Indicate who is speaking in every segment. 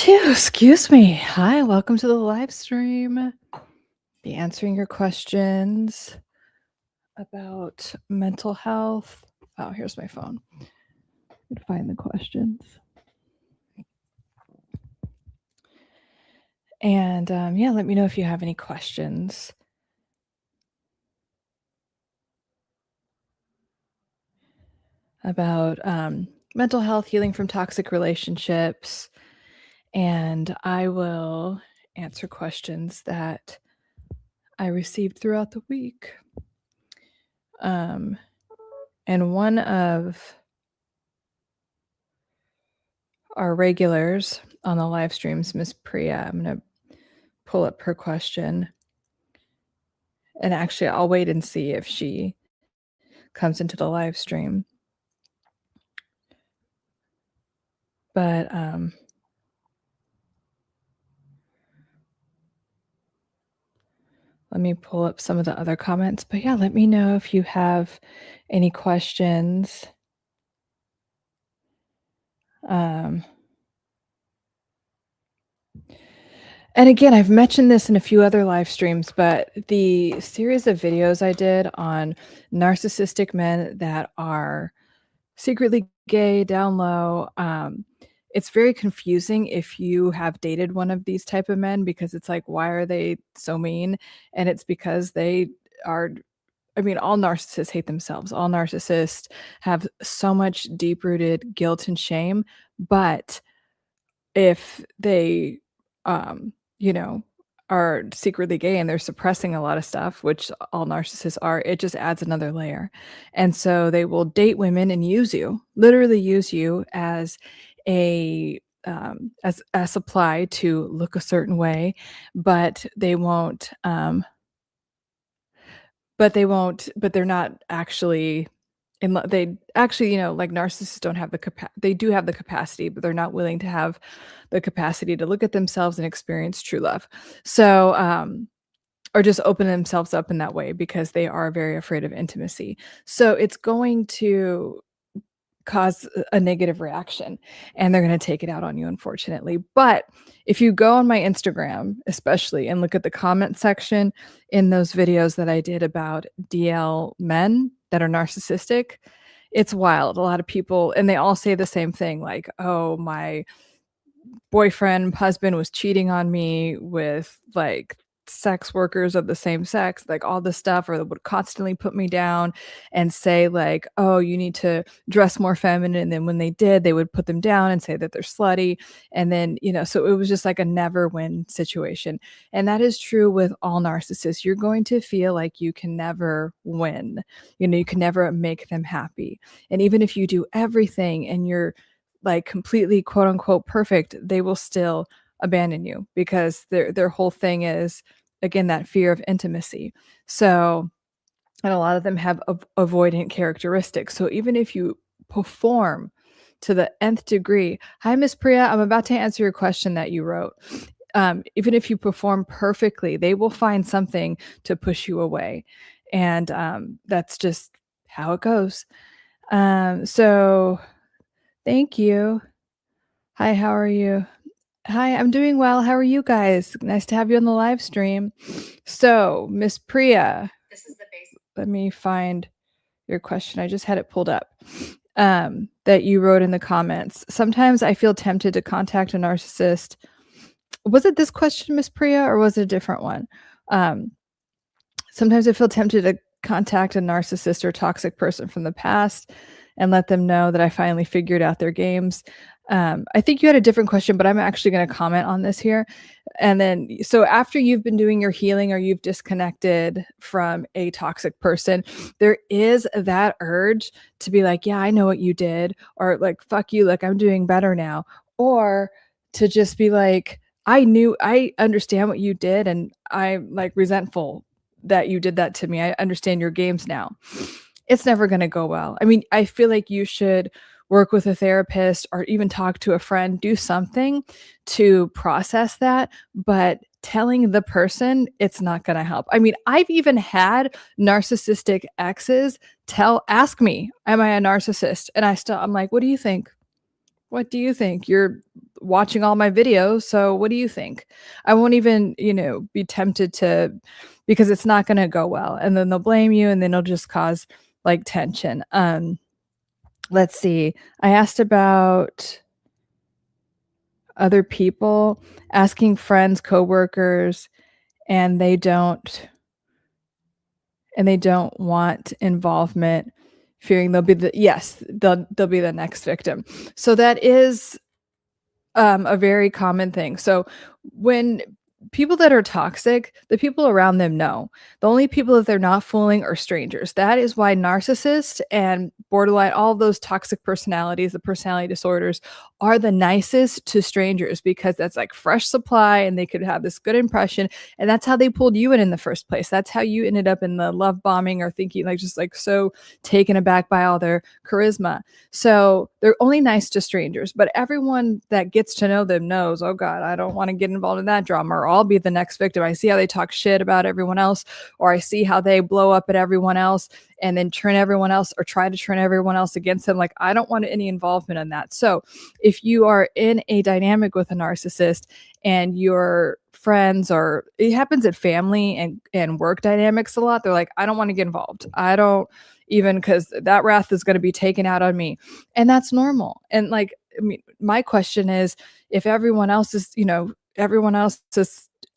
Speaker 1: Phew, excuse me. Hi, welcome to the live stream. Be answering your questions about mental health. Oh, here's my phone. I can find the questions. And yeah, let me know if you have any questions. About mental health, healing from toxic relationships, and I will answer questions that I received throughout the week. And one of our regulars on the live streams, Miss Priya, I'm going to pull up her question. And actually, I'll wait and see if she comes into the live stream. But let me pull up some of the other comments. But yeah, let me know if you have any questions. And again, I've mentioned this in a few other live streams, but the series of videos I did on narcissistic men that are secretly gay, down low, it's very confusing if you have dated one of these type of men, because it's like, why are they so mean? And it's because they are, I mean, all narcissists hate themselves. All narcissists have so much deep-rooted guilt and shame. But if they, you know, are secretly gay and they're suppressing a lot of stuff, which all narcissists are, it just adds another layer. And so they will date women and use you, literally use you as a supply to look a certain way, but they won't but they're not actually they actually, like narcissists don't have they do have the capacity, but they're not willing to have the capacity to look at themselves and experience true love. So, or just open themselves up in that way, because they are very afraid of intimacy. So it's going to cause a negative reaction, and they're going to take it out on you, unfortunately. But if you go on my Instagram, especially, and look at the comment section in those videos that I did about DL men that are narcissistic, it's wild. A lot of people, and they all say the same thing, like, oh, my boyfriend, husband was cheating on me with like sex workers of the same sex, like all this stuff, or would constantly put me down and say like, oh, you need to dress more feminine. And then when they did, they would put them down and say that they're slutty. And then, so it was just like a never win situation. And that is true with all narcissists. You're going to feel like you can never win. You can never make them happy. And even if you do everything and you're like completely quote unquote perfect, they will still abandon you, because their whole thing is, again, that fear of intimacy. So, and a lot of them have avoidant characteristics. So even if you perform to the nth degree, hi Miss Priya, I'm about to answer your question that you wrote. Even if you perform perfectly, they will find something to push you away, and that's just how it goes. So thank you. Hi, how are you? Hi, I'm doing well. How are you guys? Nice to have you on the live stream. So, Miss Priya,
Speaker 2: This is the base.
Speaker 1: let me find your question. I just had it pulled up. That you wrote in the comments. Sometimes I feel tempted to contact a narcissist. Was it this question, Miss Priya, or was it a different one? Sometimes I feel tempted to contact a narcissist or toxic person from the past and let them know that I finally figured out their games. I think you had a different question, but I'm actually going to comment on this here. And then, so after you've been doing your healing or you've disconnected from a toxic person, there is that urge to be like, yeah, I know what you did, or like, fuck you, like I'm doing better now. Or to just be like, I understand what you did, and I'm like resentful that you did that to me. I understand your games now. It's never going to go well. I mean, I feel like you should work with a therapist or even talk to a friend, do something to process that. But telling the person, it's not going to help. I mean, I've even had narcissistic exes ask me, am I a narcissist? And I'm like, what do you think? What do you think? You're watching all my videos, so what do you think? I won't even, be tempted to, because it's not gonna go well, and then they'll blame you, and then it'll just cause, like, tension. Let's see. I asked about other people, asking friends, coworkers, and they don't want involvement, fearing they'll be the next victim. So that is a very common thing. So when people that are toxic, the people around them know. The only people that they're not fooling are strangers. That is why narcissists and borderline, all of those toxic personalities, the personality disorders, are the nicest to strangers, because that's like fresh supply and they could have this good impression. And that's how they pulled you in the first place. That's how you ended up in the love bombing, or thinking like just like so taken aback by all their charisma. So they're only nice to strangers, but everyone that gets to know them knows, oh God, I don't want to get involved in that drama, or I'll be the next victim. I see how they talk shit about everyone else, or I see how they blow up at everyone else and then turn everyone else, or try to turn everyone else against them. Like, I don't want any involvement in that. So if you are in a dynamic with a narcissist and your friends, or it happens at family and work dynamics a lot, they're like, I don't want to get involved. I don't even, because that wrath is going to be taken out on me. And that's normal. And like, I mean, my question is, if everyone else is,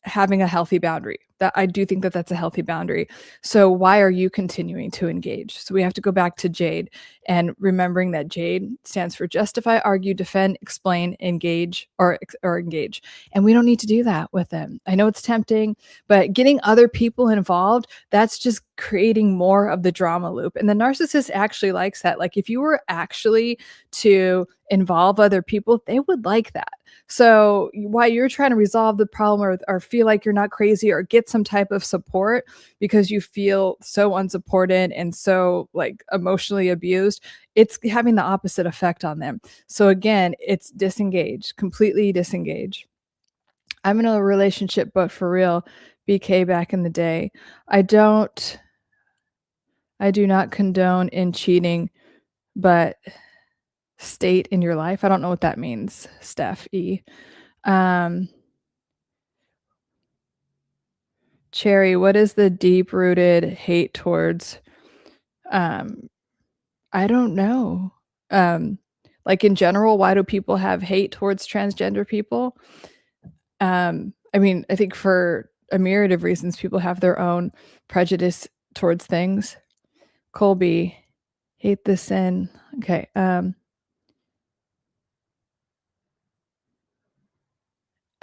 Speaker 1: having a healthy boundary, that I do think that that's a healthy boundary. So why are you continuing to engage? So we have to go back to JADE, and remembering that JADE stands for justify, argue, defend, explain, engage, or engage. And we don't need to do that with them. I know it's tempting, but getting other people involved, that's just creating more of the drama loop. And the narcissist actually likes that. Like, if you were actually to involve other people, they would like that. So while you're trying to resolve the problem, or feel like you're not crazy, or get some type of support because you feel so unsupported and so like emotionally abused, it's having the opposite effect on them. So again, it's disengage, completely disengage. I'm in a relationship, but for real, BK back in the day. I do not condone in cheating, but state in your life. I don't know what that means, Steph E. Cherry, what is the deep-rooted hate towards, I don't know. Like in general, why do people have hate towards transgender people? I mean, I think for a myriad of reasons, people have their own prejudice towards things. Colby, hate the sin. Okay.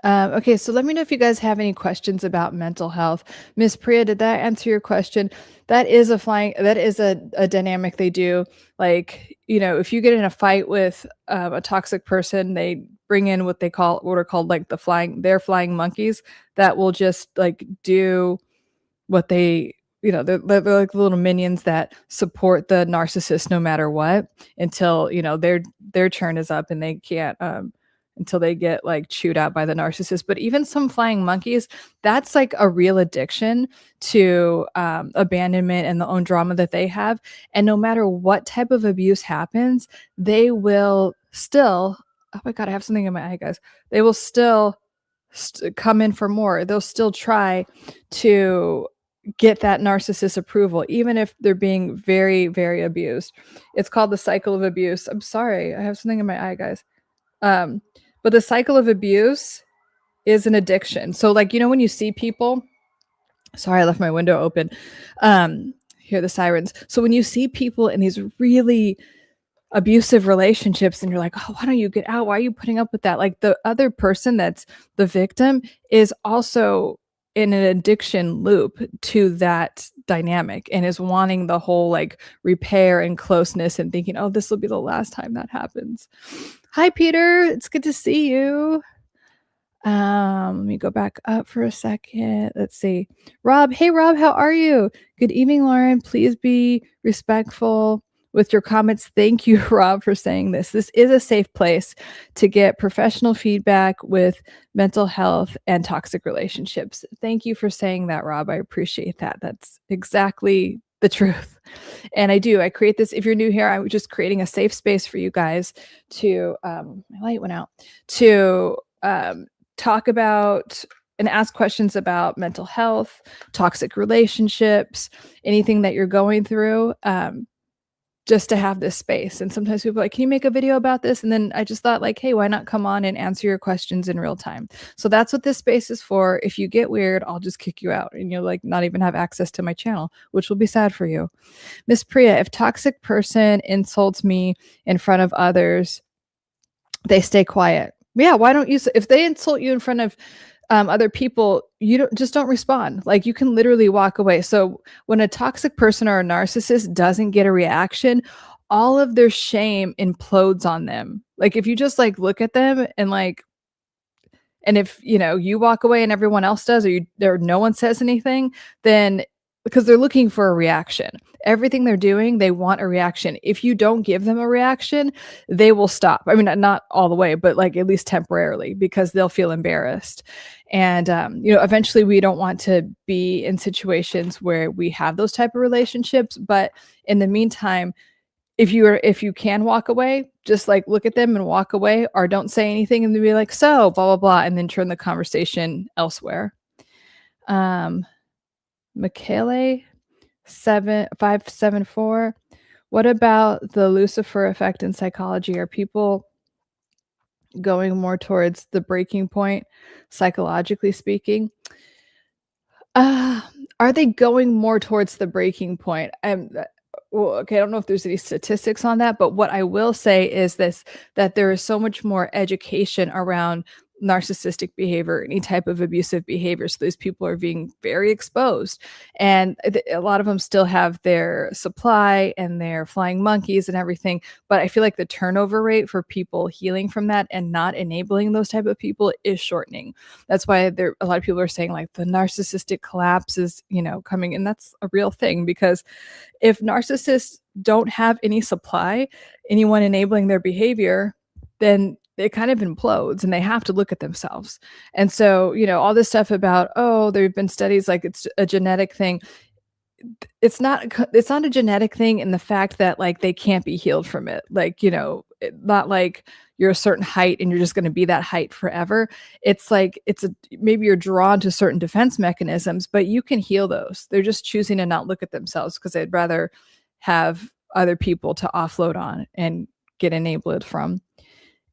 Speaker 1: Okay, so let me know if you guys have any questions about mental health. Miss Priya, did that answer your question? That is a dynamic they do. Like, if you get in a fight with a toxic person, they bring in what are called like their flying monkeys that will just like do what they, they're like the little minions that support the narcissist no matter what, until, their turn is up and they can't, until they get like chewed out by the narcissist. But even some flying monkeys, that's like a real addiction to abandonment and the own drama that they have. And no matter what type of abuse happens, they will still, oh my God, I have something in my eye, guys. They will still come in for more. They'll still try to get that narcissist approval, even if they're being very, very abused. It's called the cycle of abuse. I'm sorry, I have something in my eye, guys. But the cycle of abuse is an addiction. So like, when you see people, sorry, I left my window open. Hear the sirens. So when you see people in these really abusive relationships and you're like, oh, why don't you get out? Why are you putting up with that? Like, the other person that's the victim is also in an addiction loop to that dynamic and is wanting the whole like repair and closeness and thinking, oh, this will be the last time that happens. Hi, Peter. It's good to see you. Let me go back up for a second. Let's see. Rob. Hey, Rob. How are you? Good evening, Lauren. Please be respectful with your comments. Thank you, Rob, for saying this. This is a safe place to get professional feedback with mental health and toxic relationships. Thank you for saying that, Rob. I appreciate that. That's exactly the truth. And I create this. If you're new here, I'm just creating a safe space for you guys to, my light went out, to talk about and ask questions about mental health, toxic relationships, anything that you're going through, just to have this space. And sometimes people are like, can you make a video about this? And then I just thought like, hey, why not come on and answer your questions in real time? So that's what this space is for. If you get weird, I'll just kick you out and you'll like not even have access to my channel, which will be sad for you. Miss Priya, if toxic person insults me in front of others, they stay quiet. Yeah, why don't you, if they insult you in front of other people, you don't respond. Like you can literally walk away. So when a toxic person or a narcissist doesn't get a reaction, all of their shame implodes on them. Like if you just like look at them and like, and if you walk away and everyone else does, or no one says anything, then because they're looking for a reaction. Everything they're doing, they want a reaction. If you don't give them a reaction, they will stop. I mean, not all the way, but like at least temporarily, because they'll feel embarrassed. And, eventually we don't want to be in situations where we have those type of relationships. But in the meantime, if you can walk away, just like look at them and walk away, or don't say anything and be like, so blah, blah, blah, and then turn the conversation elsewhere. Michele 7574. What about the Lucifer effect in psychology? Are people going more towards the breaking point, psychologically speaking? Are they going more towards the breaking point? Well, okay, I don't know if there's any statistics on that, but what I will say is that there is so much more education around narcissistic behavior, any type of abusive behavior. So these people are being very exposed, and a lot of them still have their supply and their flying monkeys and everything. But I feel like the turnover rate for people healing from that and not enabling those type of people is shortening. That's why a lot of people are saying like the narcissistic collapse is, coming. And that's a real thing, because if narcissists don't have any supply, anyone enabling their behavior, then it kind of implodes and they have to look at themselves. And so, all this stuff about, there have been studies like it's a genetic thing. It's not a genetic thing in the fact that like they can't be healed from it. Like, not like you're a certain height and you're just going to be that height forever. It's like, maybe you're drawn to certain defense mechanisms, but you can heal those. They're just choosing to not look at themselves because they'd rather have other people to offload on and get enabled from.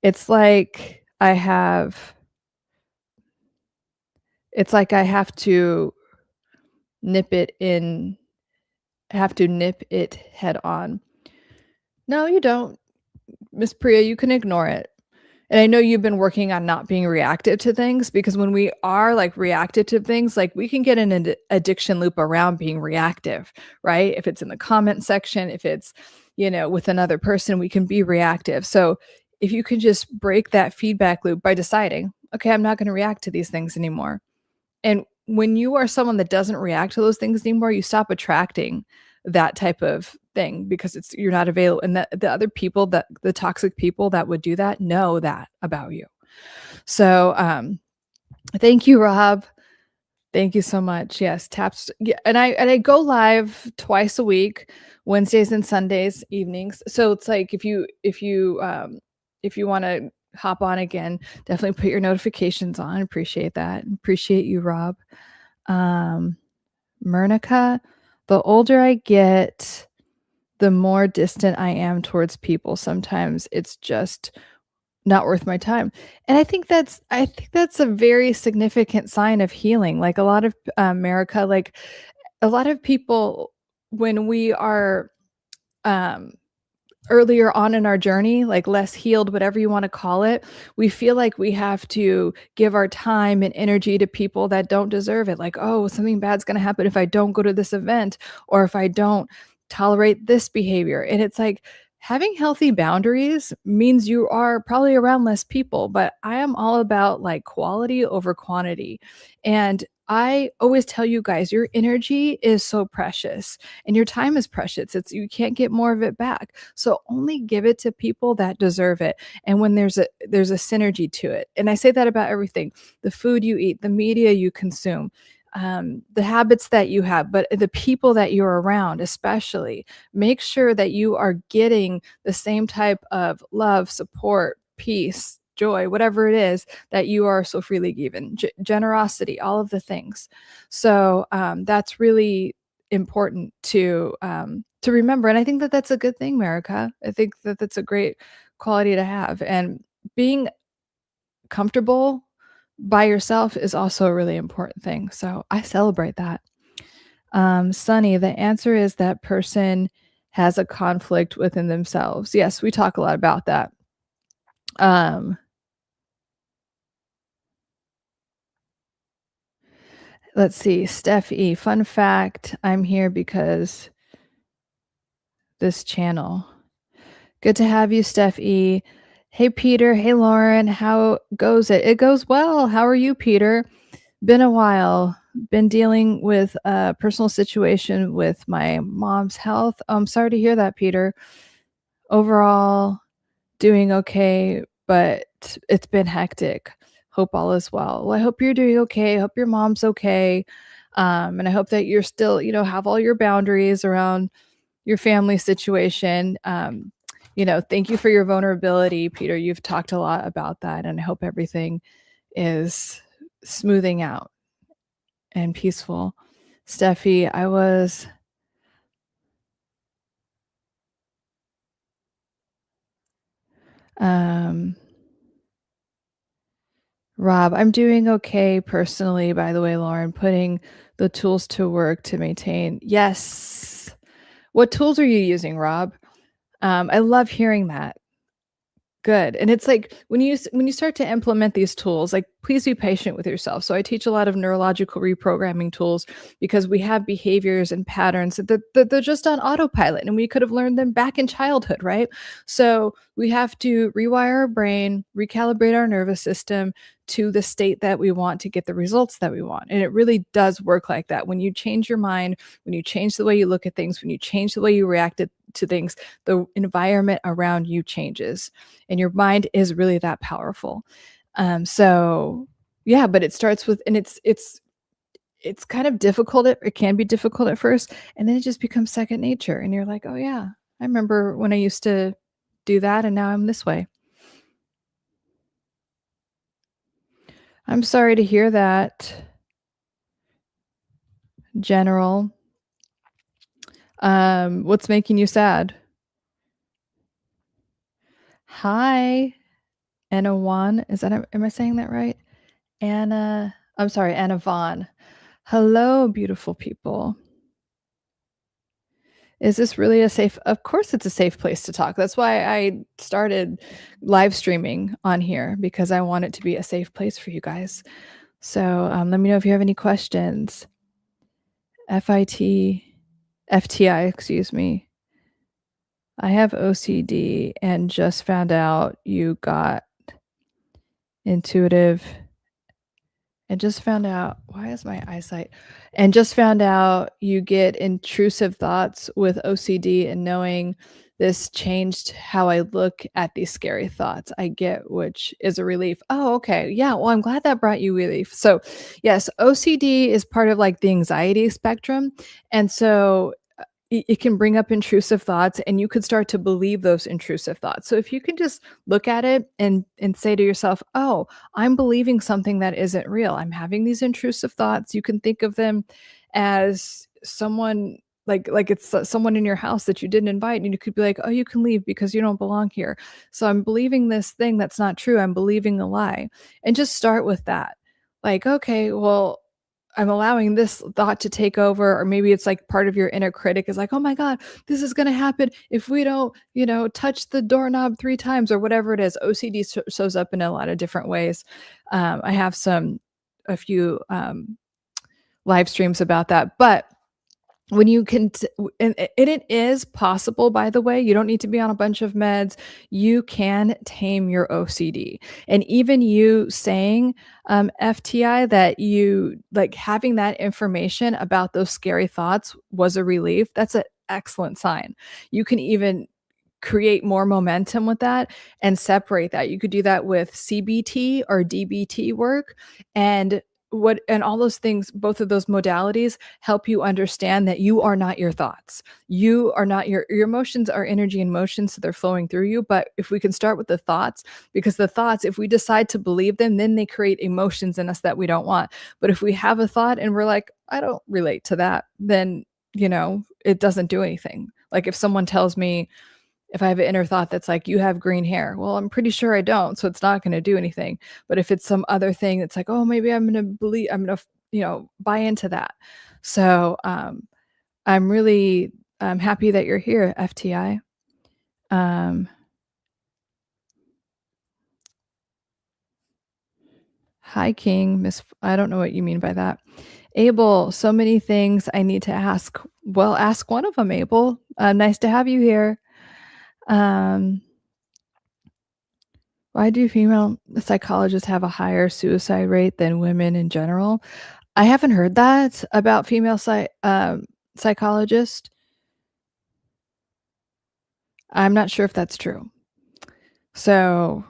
Speaker 1: It's like I have to nip it head on. No, you don't, Miss Priya, you can ignore it. And I know you've been working on not being reactive to things, because when we are like reactive to things, like we can get in an addiction loop around being reactive, right? If it's in the comment section, if it's, with another person, we can be reactive. So if you can just break that feedback loop by deciding, okay, I'm not going to react to these things anymore. And when you are someone that doesn't react to those things anymore, you stop attracting that type of thing, because you're not available. And the other people, the toxic people that would do that, know that about you. So thank you, Rob. Thank you so much. Yes, taps. Yeah, and I go live twice a week, Wednesdays and Sundays evenings. So it's like if you want to hop on again, definitely put your notifications on. Appreciate that. Appreciate you, Rob. Myrnica, the older I get, the more distant I am towards people. Sometimes it's just not worth my time. And I think that's a very significant sign of healing. Like a lot of America, like a lot of people, when we are earlier on in our journey, like less healed, whatever you want to call it, we feel like we have to give our time and energy to people that don't deserve it. Like, oh, something bad's going to happen if I don't go to this event, or if I don't tolerate this behavior. And it's like, having healthy boundaries means you are probably around less people, but I am all about like quality over quantity. And I always tell you guys, your energy is so precious and your time is precious. You can't get more of it back. So only give it to people that deserve it. And when there's a synergy to it. And I say that about everything: the food you eat, the media you consume, the habits that you have, but the people that you're around, especially, make sure that you are getting the same type of love, support, peace, joy, whatever it is that you are so freely given, generosity, all of the things. So that's really important to remember. And I think that that's a good thing, America. I think that that's a great quality to have. And being comfortable by yourself is also a really important thing. So I celebrate that. Sunny, the answer is that person has a conflict within themselves. Yes, we talk a lot about that. Let's see. Steph E. Fun fact, I'm here because this channel. Good to have you, Steph E. Hey, Peter. Hey, Lauren. How goes it? It goes well. How are you, Peter? Been a while. Been dealing with a personal situation with my mom's health. I'm sorry to hear that, Peter. Overall, doing okay, but it's been hectic. Hope all is well. Well, I hope you're doing okay. I hope your mom's okay. And I hope that you're still, have all your boundaries around your family situation. Thank you for your vulnerability, Peter. You've talked a lot about that, and I hope everything is smoothing out and peaceful. Steffi, I was Rob, I'm doing okay personally, by the way, Lauren, putting the tools to work to maintain. Yes. What tools are you using, Rob? I love hearing that. Good. And it's like when you start to implement these tools, like please be patient with yourself. So I teach a lot of neurological reprogramming tools because we have behaviors and patterns that they're just on autopilot and we could have learned them back in childhood, right? So we have to rewire our brain, recalibrate our nervous system to the state that we want to get the results that we want. And it really does work like that. When you change your mind, when you change the way you look at things, when you change the way you react to things, the environment around you changes. And your mind is really that powerful. So yeah, but it starts with, and it's kind of difficult. It can be difficult at first, and then it just becomes second nature. And you're like, oh yeah, I remember when I used to do that, and now I'm this way. I'm sorry to hear that, General. What's making you sad? Hi, Anna Wan. Am I saying that right? I'm sorry, Anna Vaughn. Hello, beautiful people. Is this really a safe? Of course, it's a safe place to talk. That's why I started live streaming on here, because I want it to be a safe place for you guys. So let me know if you have any questions. FTI, excuse me. I have OCD and just found out you got intuitive. And just found out, why is my eyesight? And just found out you get intrusive thoughts with OCD, and knowing this changed how I look at these scary thoughts. I get, which is a relief. Oh, okay. Yeah. Well, I'm glad that brought you relief. So, yes, OCD is part of like the anxiety spectrum. And so it can bring up intrusive thoughts, and you could start to believe those intrusive thoughts. So if you can just look at it and say to yourself, oh, I'm believing something that isn't real. I'm having these intrusive thoughts. You can think of them as someone, like it's someone in your house that you didn't invite, and you could be like, oh, you can leave because you don't belong here. So I'm believing this thing that's not true. I'm believing a lie. And just start with that. Like, okay, well, I'm allowing this thought to take over. Or maybe it's like part of your inner critic is like, oh my God, this is going to happen if we don't, touch the doorknob 3 times, or whatever it is. OCD shows up in a lot of different ways. I have a few live streams about that. But when you can, and it is possible, by the way, you don't need to be on a bunch of meds. You can tame your OCD. And even you saying, FTI, that you like having that information about those scary thoughts was a relief, that's an excellent sign. You can even create more momentum with that and separate that. You could do that with CBT or DBT work, and and all those things, both of those modalities help you understand that you are not your thoughts. You are not your emotions are energy and motion, so they're flowing through you. But if we can start with the thoughts, because the thoughts, if we decide to believe them, then they create emotions in us that we don't want. But if we have a thought and we're like, I don't relate to that, then, it doesn't do anything. Like if someone tells me, if I have an inner thought that's like, you have green hair, well, I'm pretty sure I don't, so it's not going to do anything. But if it's some other thing that's like, oh, maybe I'm going to buy into that. So I'm happy that you're here, FTI. Hi, King. I don't know what you mean by that. Abel, so many things I need to ask. Well, ask one of them, Abel. Nice to have you here. Why do female psychologists have a higher suicide rate than women in general? I haven't heard that about female psychologists. I'm not sure if that's true. So,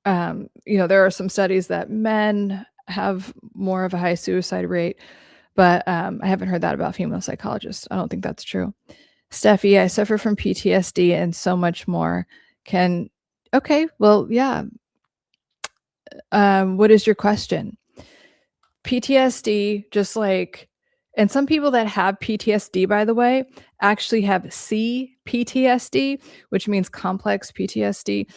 Speaker 1: there are some studies that men have more of a high suicide rate, but I haven't heard that about female psychologists. I don't think that's true. Steffi, I suffer from PTSD and so much more. Okay, well, yeah. What is your question? PTSD, and some people that have PTSD, by the way, actually have CPTSD, which means complex PTSD,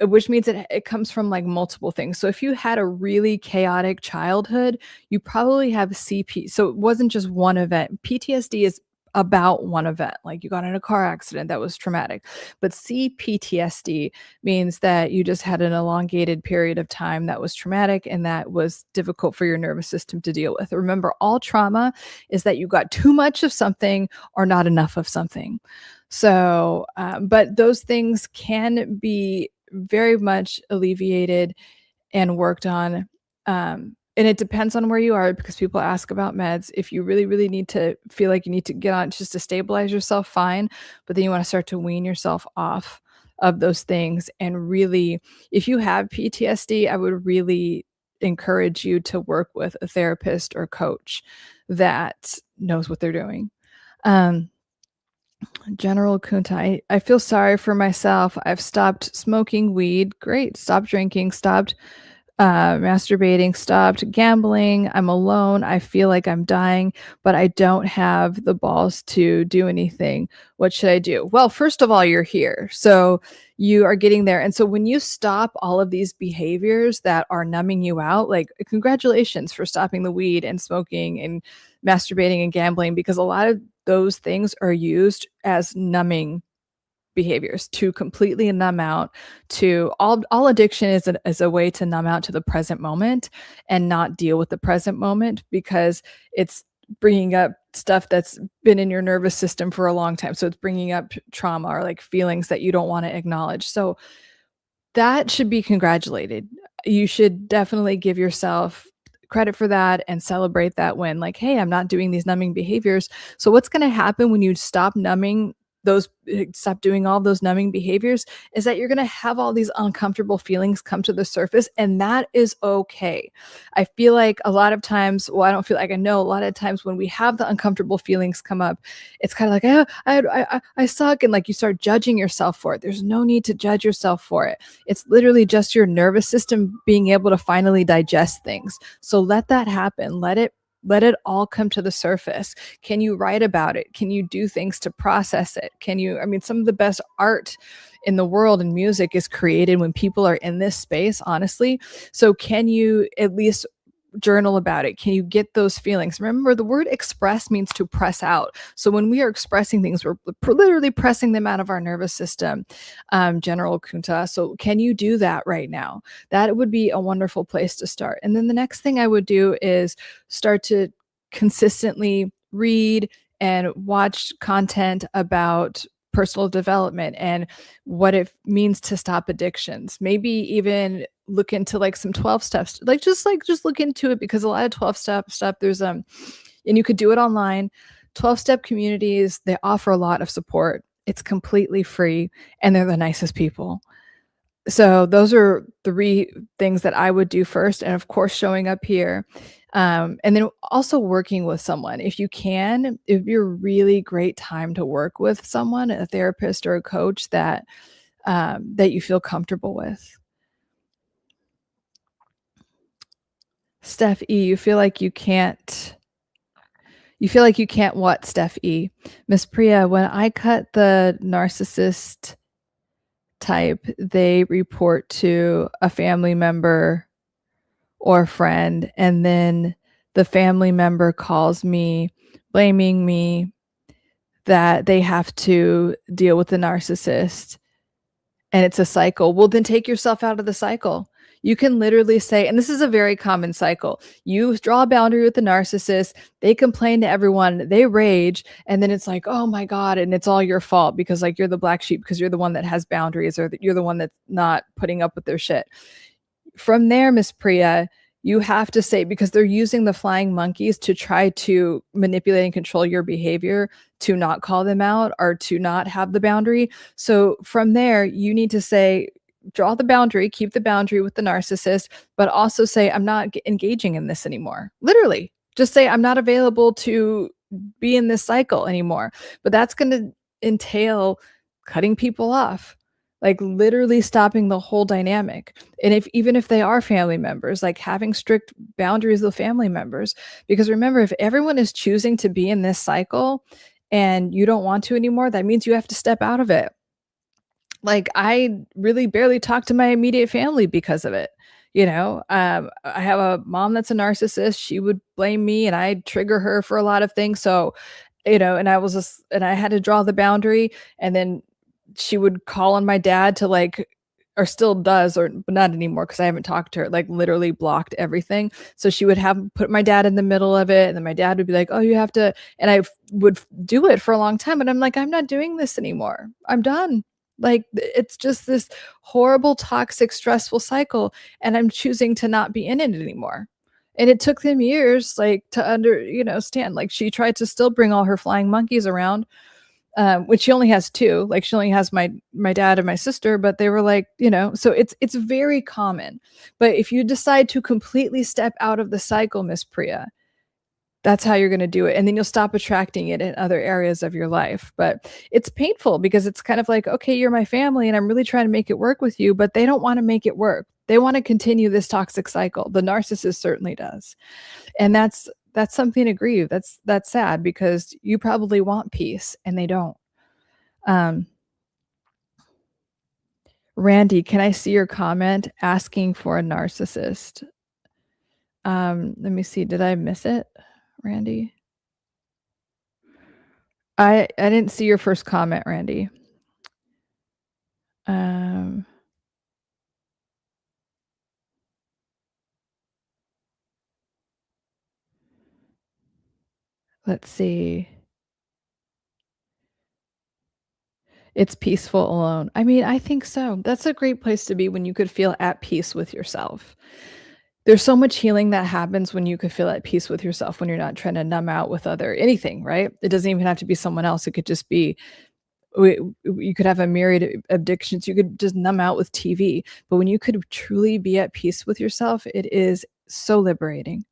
Speaker 1: which means it comes from like multiple things. So if you had a really chaotic childhood, you probably have CP. So it wasn't just one event. PTSD is about one event, like you got in a car accident that was traumatic. But CPTSD means that you just had an elongated period of time that was traumatic and that was difficult for your nervous system to deal with. Remember, all trauma is that you got too much of something or not enough of something. So, but those things can be very much alleviated and worked on. And it depends on where you are, because people ask about meds. If you really, really need to feel like you need to get on just to stabilize yourself, fine. But then you want to start to wean yourself off of those things. And really, if you have PTSD, I would really encourage you to work with a therapist or coach that knows what they're doing. General Kunta, I feel sorry for myself. I've stopped smoking weed. Great. Stopped drinking. Stopped masturbating, stopped gambling. I'm alone. I feel like I'm dying, but I don't have the balls to do anything. What should I do? Well, first of all, you're here. So you are getting there. And so when you stop all of these behaviors that are numbing you out, like congratulations for stopping the weed and smoking and masturbating and gambling, because a lot of those things are used as numbing behaviors to completely numb out. To all addiction is a way to numb out to the present moment and not deal with the present moment, because it's bringing up stuff that's been in your nervous system for a long time. So it's bringing up trauma or like feelings that you don't want to acknowledge. So that should be congratulated. You should definitely give yourself credit for that and celebrate that win. Like, hey, I'm not doing these numbing behaviors. So what's going to happen when you stop stop doing all those numbing behaviors is that you're going to have all these uncomfortable feelings come to the surface, and that is okay. I feel like a lot of times, well, I don't feel like, I know a lot of times when we have the uncomfortable feelings come up, it's kind of like, oh, I suck, and like you start judging yourself for it. There's no need to judge yourself for it. It's literally just your nervous system being able to finally digest things. So let that happen. Let it all come to the surface. Can you write about it? Can you do things to process it? Some of the best art in the world and music is created when people are in this space, honestly. So can you at least journal about it? Can you get those feelings? Remember, the word express means to press out. So when we are expressing things, we're literally pressing them out of our nervous system. General Kunta. So can you do that right now? That would be a wonderful place to start. And then the next thing I would do is start to consistently read and watch content about personal development and what it means to stop addictions. Maybe even look into like some 12 steps, just look into it, because a lot of 12-step stuff, there's and you could do it online. 12-step communities, they offer a lot of support. It's completely free and they're the nicest people. So those are 3 things that I would do first. And of course, showing up here. And then also working with someone. If you can, it'd be a really great time to work with someone, a therapist or a coach that you feel comfortable with. Steph E, you feel like you can't what, Steph E? Miss Priya, when I cut the narcissist type, they report to a family member or friend, and then the family member calls me, blaming me that they have to deal with the narcissist, and it's a cycle. Well, then take yourself out of the cycle. You can literally say, and this is a very common cycle, you draw a boundary with the narcissist, they complain to everyone, they rage, and then it's like, oh my God, and it's all your fault because like you're the black sheep because you're the one that has boundaries or you're the one that's not putting up with their shit. From there, Miss Priya, you have to say, because they're using the flying monkeys to try to manipulate and control your behavior, to not call them out or to not have the boundary. So from there, you need to say, draw the boundary, keep the boundary with the narcissist, but also say, I'm not engaging in this anymore. Literally, just say, I'm not available to be in this cycle anymore. But that's going to entail cutting people off, like literally stopping the whole dynamic. And even if they are family members, like having strict boundaries with family members, because remember, if everyone is choosing to be in this cycle and you don't want to anymore, that means you have to step out of it. Like I really barely talk to my immediate family because of it. I have a mom that's a narcissist. She would blame me and I'd trigger her for a lot of things. So, and I had to draw the boundary, and then she would call on my dad to like, or still does, or but not anymore because I haven't talked to her, like literally blocked everything. So she would have put my dad in the middle of it, and then my dad would be like, oh, you have to, and I would do it for a long time. And I'm like, I'm not doing this anymore. I'm done. Like it's just this horrible, toxic, stressful cycle, and I'm choosing to not be in it anymore. And it took them years, like to stand. Like she tried to still bring all her flying monkeys around, which she only has two. Like she only has my dad and my sister, but they were like, so it's very common. But if you decide to completely step out of the cycle, Miss Priya, that's how you're going to do it. And then you'll stop attracting it in other areas of your life. But it's painful because it's kind of like, okay, you're my family and I'm really trying to make it work with you, but they don't want to make it work. They want to continue this toxic cycle. The narcissist certainly does. And that's something to grieve. That's sad because you probably want peace and they don't. Randy, can I see your comment asking for a narcissist? Let me see. Did I miss it, Randy? I didn't see your first comment, Randy. Let's see. It's peaceful alone. I mean, I think so. That's a great place to be when you could feel at peace with yourself. There's so much healing that happens when you could feel at peace with yourself, when you're not trying to numb out with anything, right? It doesn't even have to be someone else. It could just be, you could have a myriad of addictions. You could just numb out with TV. But when you could truly be at peace with yourself, it is so liberating.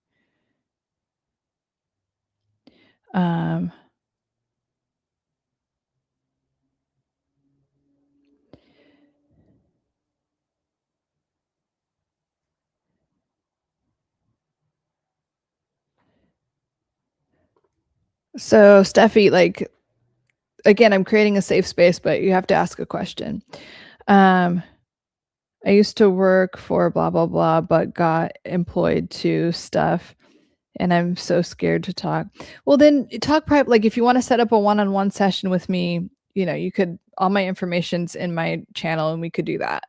Speaker 1: So Steffi, like, again, I'm creating a safe space, but you have to ask a question. I used to work for blah, blah, blah, but got employed to stuff, and I'm so scared to talk. Well, then talk private. Like if you want to set up a one-on-one session with me, you could, all my information's in my channel and we could do that.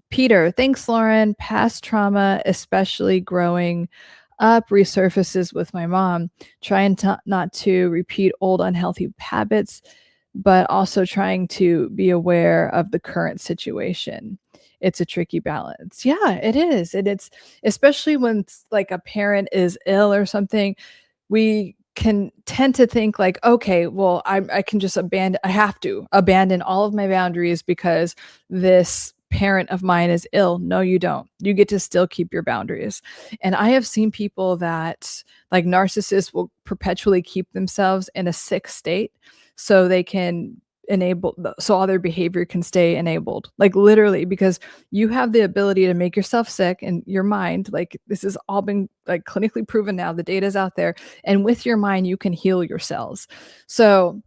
Speaker 1: Peter, thanks, Lauren. Past trauma, especially growing up, resurfaces with my mom, trying not to repeat old unhealthy habits, but also trying to be aware of the current situation. It's a tricky balance. Yeah, it is. And it's especially when like a parent is ill or something, we can tend to think like, okay, well, I can just I have to abandon all of my boundaries because this parent of mine is ill. No, you don't. You get to still keep your boundaries. And I have seen people that, like narcissists, will perpetually keep themselves in a sick state so they can so all their behavior can stay enabled, like literally, because you have the ability to make yourself sick and your mind, like this has all been like clinically proven now, the data's out there, and with your mind you can heal your cells. So,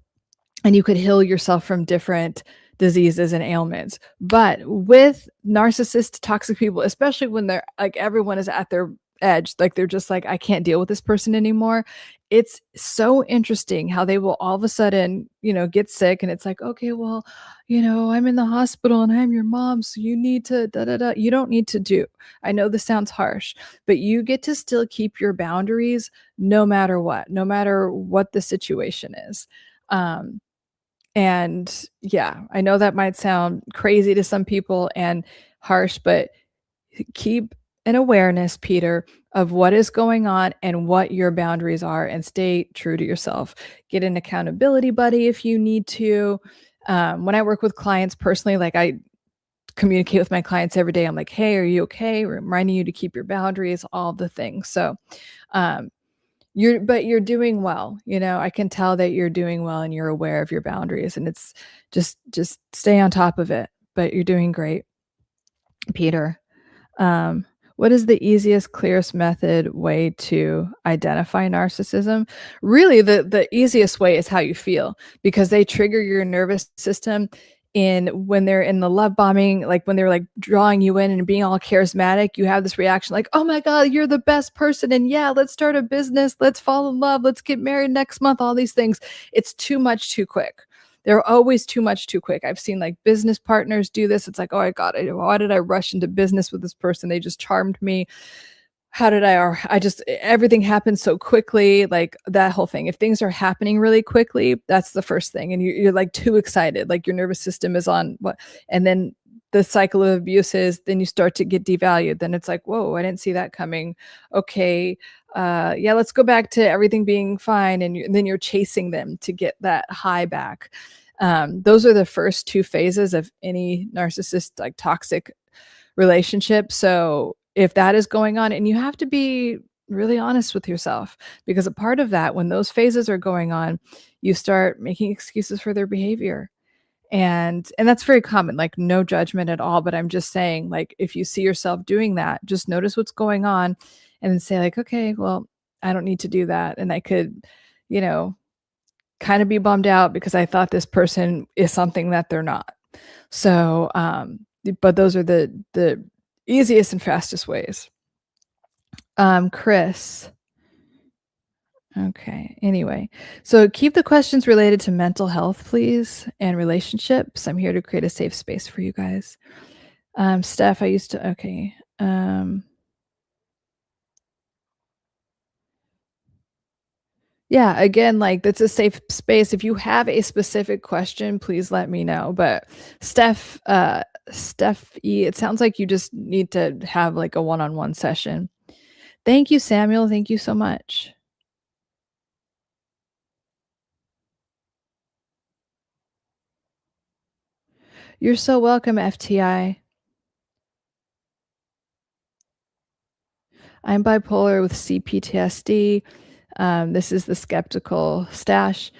Speaker 1: and you could heal yourself from different diseases and ailments. But with narcissist toxic people, especially when they're like everyone is at their edge, like they're just like, I can't deal with this person anymore. It's so interesting how they will all of a sudden, get sick, and it's like, okay, well, I'm in the hospital and I'm your mom, so you need to da da da. You don't need to do. I know this sounds harsh, but you get to still keep your boundaries no matter what the situation is. And yeah, I know that might sound crazy to some people and harsh, but keep an awareness, Peter, of what is going on and what your boundaries are, and stay true to yourself. Get an accountability buddy if you need to. When I work with clients personally, like I communicate with my clients every day. I'm like, hey, are you okay? Reminding you to keep your boundaries, all the things. So, um, you're doing well. I can tell that you're doing well and you're aware of your boundaries, and it's just stay on top of it. But you're doing great, Peter. Um, what is the easiest, clearest way to identify narcissism? Really, the easiest way is how you feel, because they trigger your nervous system in when they're in the love bombing, like when they're like drawing you in and being all charismatic, you have this reaction like, oh my God, you're the best person. And yeah, let's start a business. Let's fall in love. Let's get married next month. All these things. It's too much too quick. They're always too much too quick. I've seen like business partners do this. It's like, oh my God, why did I rush into business with this person? They just charmed me. How did I just, everything happened so quickly, like that whole thing. If things are happening really quickly, that's the first thing. And you're like too excited, like your nervous system is on what, and then the cycle of abuse is, then you start to get devalued. Then it's like, whoa, I didn't see that coming. Okay. Yeah, let's go back to everything being fine. And then you're chasing them to get that high back. Those are the first two phases of any narcissist, like toxic relationship. So if that is going on, and you have to be really honest with yourself, because a part of that, when those phases are going on, you start making excuses for their behavior. And that's very common, like no judgment at all. But I'm just saying, like, if you see yourself doing that, just notice what's going on and then say like, okay, well, I don't need to do that. And I could, kind of be bummed out because I thought this person is something that they're not. So, but those are the easiest and fastest ways. Chris. Okay. Anyway, so keep the questions related to mental health, please, and relationships. I'm here to create a safe space for you guys. Steph, okay. Yeah, again, like that's a safe space. If you have a specific question, please let me know. But Steph E, it sounds like you just need to have like a one-on-one session. Thank you, Samuel. Thank you so much. You're so welcome, FTI. I'm bipolar with CPTSD. This is the skeptical stash.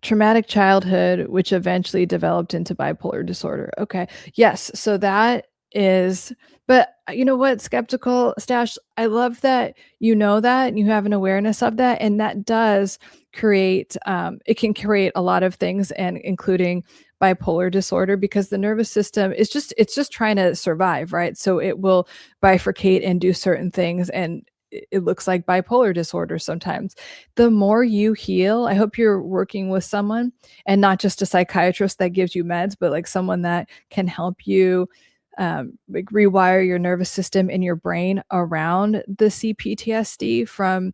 Speaker 1: Traumatic childhood, which eventually developed into bipolar disorder. Okay. Yes. So that is, but you know what, skeptical stash, I love that you know that and you have an awareness of that. And that does create, it can create a lot of things, and including bipolar disorder, because the nervous system is it's just trying to survive, right? So it will bifurcate and do certain things, and it looks like bipolar disorder sometimes. The more you heal, I hope you're working with someone and not just a psychiatrist that gives you meds, but like someone that can help you like rewire your nervous system in your brain around the CPTSD from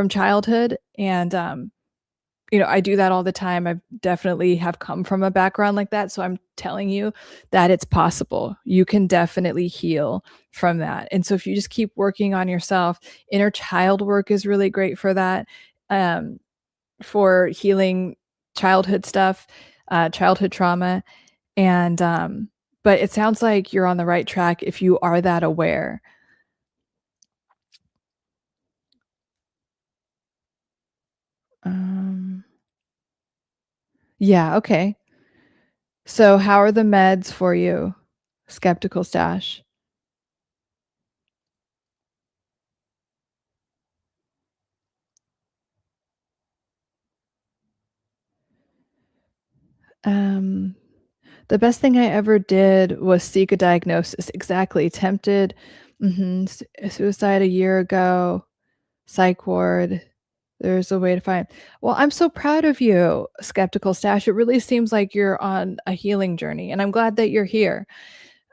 Speaker 1: childhood. And I do that all the time. I definitely have come from a background like that. So I'm telling you that it's possible. You can definitely heal from that. And so if you just keep working on yourself, inner child work is really great for that, for healing childhood stuff, childhood trauma. And but it sounds like you're on the right track if you are that aware. Um, yeah, okay. So how are the meds for you? Skeptical stash. Um, the best thing I ever did was seek a diagnosis. Exactly. Tempted. Suicide a year ago. Psych ward. There's a way to find. Well, I'm so proud of you, Skeptical Stash. It really seems like you're on a healing journey, and I'm glad that you're here.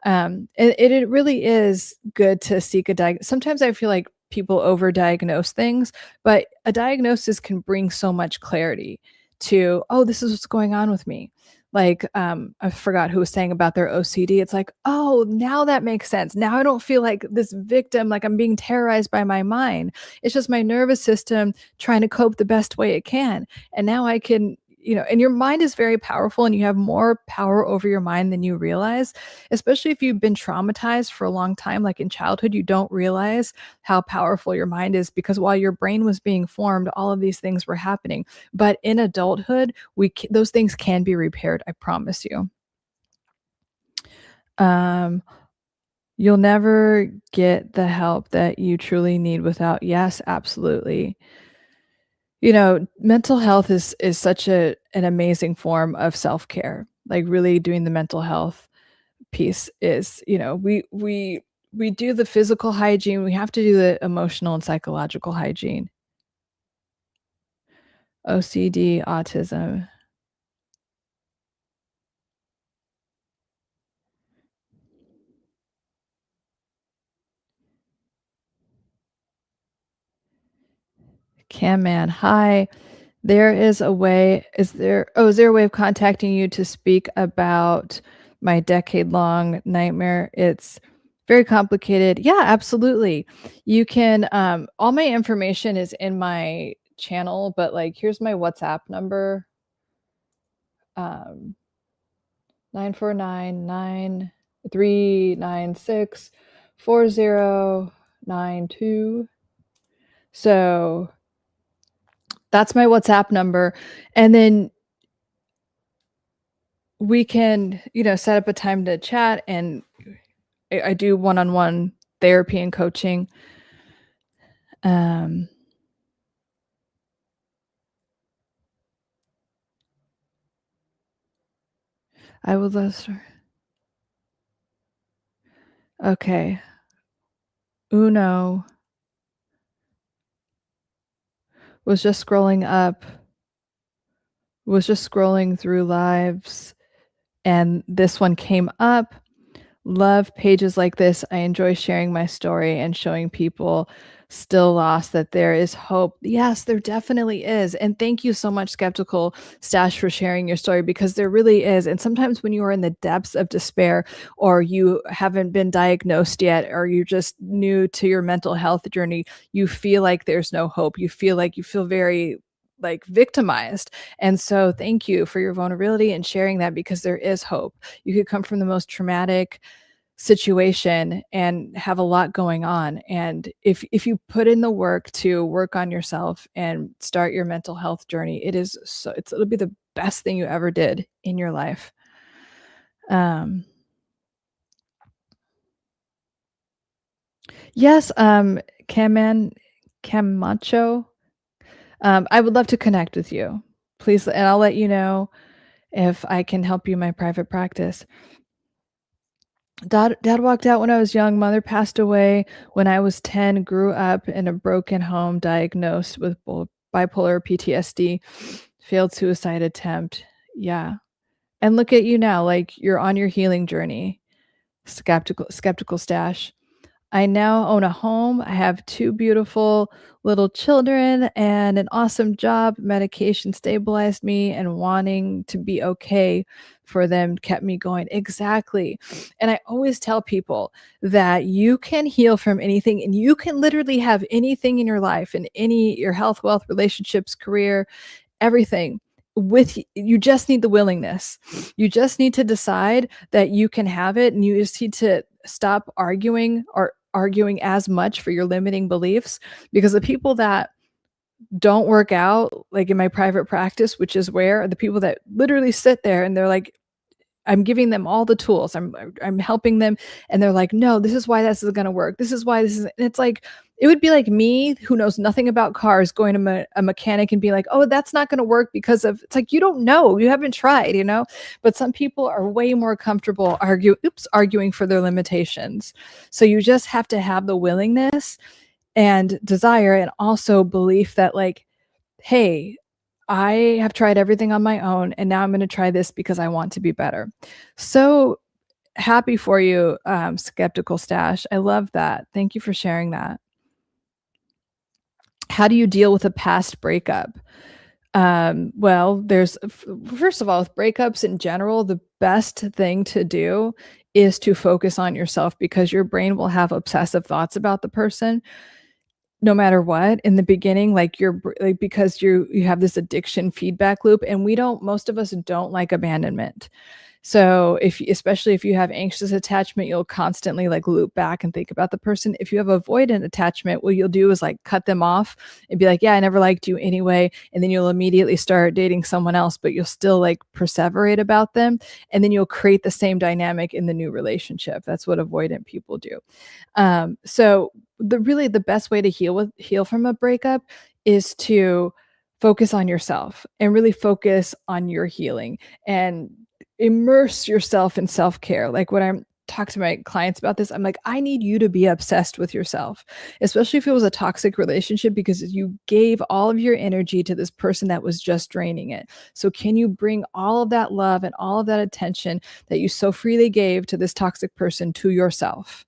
Speaker 1: It really is good to seek a sometimes I feel like people overdiagnose things, but a diagnosis can bring so much clarity to, "Oh, this is what's going on with me." Like, I forgot who was saying about their OCD. It's like, "Oh, now that makes sense. Now I don't feel like this victim, like I'm being terrorized by my mind. It's just my nervous system trying to cope the best way it can." And now I can, and your mind is very powerful and you have more power over your mind than you realize, especially if you've been traumatized for a long time, like in childhood, you don't realize how powerful your mind is because while your brain was being formed, all of these things were happening. But in adulthood, those things can be repaired, I promise you. Um, you'll never get the help that you truly need without, yes, absolutely. Mental health is such an amazing form of self-care. Like really doing the mental health piece is, we do the physical hygiene, we have to do the emotional and psychological hygiene. OCD, autism. Cam man, hi. There is a way is there a way of contacting you to speak about my decade-long nightmare? It's very complicated. Yeah, absolutely. You can, all my information is in my channel, but, like, here's my WhatsApp number, um, 949-936-4092. So, that's my WhatsApp number, and then we can, set up a time to chat, and I do one-on-one therapy and coaching. Um, I would love to. Okay. Uno was just scrolling up, was just scrolling through lives, and this one came up. Love pages like this. I enjoy sharing my story and showing people still lost that there is hope. Yes, there definitely is. And thank you so much, Skeptical Stash, for sharing your story because there really is. And sometimes when you are in the depths of despair or you haven't been diagnosed yet or you're just new to your mental health journey, you feel like there's no hope. You feel very like victimized. And so thank you for your vulnerability and sharing that because there is hope. You could come from the most traumatic situation and have a lot going on, and if you put in the work to work on yourself and start your mental health journey, it'll be the best thing you ever did in your life. um yes, Camacho, I would love to connect with you, please, and I'll let you know if I can help you in my private practice. Dad walked out when I was young. Mother passed away when I was 10, grew up in a broken home, diagnosed with bipolar PTSD, failed suicide attempt. Yeah. And look at you now, like you're on your healing journey. Skeptical Stash. I now own a home. I have 2 beautiful little children and an awesome job. Medication stabilized me, and wanting to be okay for them kept me going. Exactly. And I always tell people that you can heal from anything and you can literally have anything in your life and your health, wealth, relationships, career, everything. you just need the willingness. You just need to decide that you can have it, and you just need to stop arguing as much for your limiting beliefs, because the people that don't work out, like in my private practice, which is where the people that literally sit there and they're like, I'm giving them all the tools. I'm helping them, and they're like, "No, this is why this is gonna work. This is why this is." And it's like, it would be like me, who knows nothing about cars, going to a mechanic and being like, "Oh, that's not gonna work because of." It's like, you don't know, you haven't tried, you know. But some people are way more comfortable arguing for their limitations. So you just have to have the willingness and desire, and also belief that, like, hey, I have tried everything on my own, and now I'm going to try this because I want to be better. So happy for you, Skeptical Stash. I love that. Thank you for sharing that. How do you deal with a past breakup? Well, first of all, with breakups in general, the best thing to do is to focus on yourself, because your brain will have obsessive thoughts about the person no matter what in the beginning, like like, because you have this addiction feedback loop, and most of us don't like abandonment. So especially if you have anxious attachment, you'll constantly like loop back and think about the person. If you have avoidant attachment, what you'll do is like cut them off and be like, yeah, I never liked you anyway. And then you'll immediately start dating someone else, but you'll still like perseverate about them. And then you'll create the same dynamic in the new relationship. That's what avoidant people do. So the best way to heal from a breakup is to focus on yourself and really focus on your healing, and immerse yourself in self-care. Like, when I'm talk to my clients about this, I'm like, I need you to be obsessed with yourself, especially if it was a toxic relationship, because you gave all of your energy to this person that was just draining it. So can you bring all of that love and all of that attention that you so freely gave to this toxic person to yourself?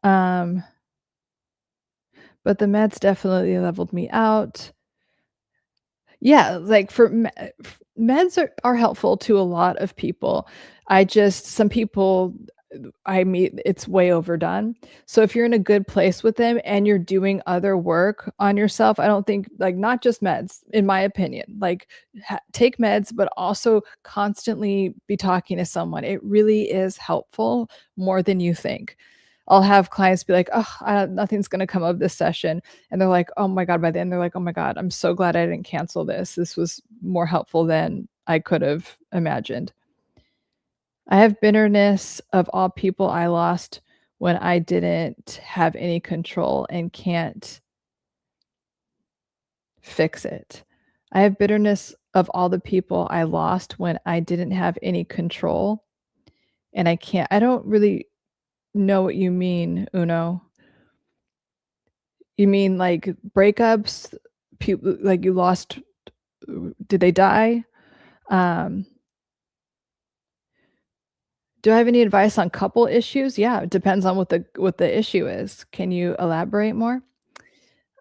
Speaker 1: Um, but the meds definitely leveled me out. Yeah, like meds are helpful to a lot of people. Some people I meet, it's way overdone. So if you're in a good place with them and you're doing other work on yourself, I don't think, like, not just meds, in my opinion, like, take meds, but also constantly be talking to someone. It really is helpful, more than you think. I'll have clients be like, "Oh, nothing's gonna come of this session," and they're like, "Oh my god," by the end, they're like, "Oh my god, I'm so glad I didn't cancel this. This was more helpful than I could have imagined." I have bitterness of all people I lost when I didn't have any control and can't fix it. I have bitterness of all the people I lost when I didn't have any control, and I don't really know what you mean, Uno. You mean like breakups? People like you lost, did they die? Um, do I have any advice on couple issues? Yeah, it depends on what the issue is. Can you elaborate more?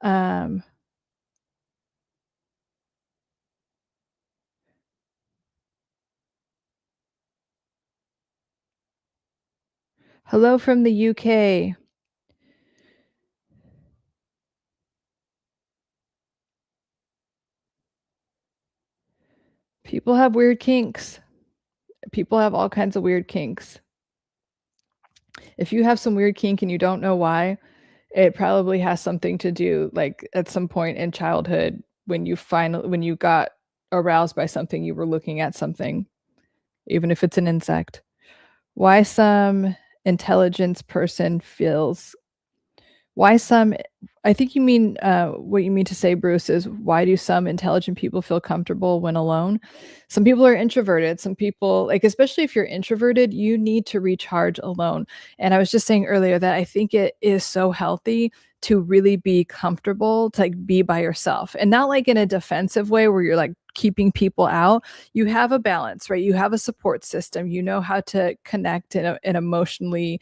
Speaker 1: Um, Hello from the UK. People have weird kinks. People have all kinds of weird kinks. If you have some weird kink and you don't know why, it probably has something to do, like, at some point in childhood when you got aroused by something, you were looking at something, even if it's an insect. Why some intelligence person feels why some I think you mean, what you mean to say, Bruce, is why do some intelligent people feel comfortable when alone? Some people are introverted. Some people, like, especially if you're introverted, you need to recharge alone. And I was just saying earlier that I think it is so healthy to really be comfortable, to like be by yourself, and not like in a defensive way where you're like keeping people out. You have a balance, right? You have a support system. You know how to connect in an emotionally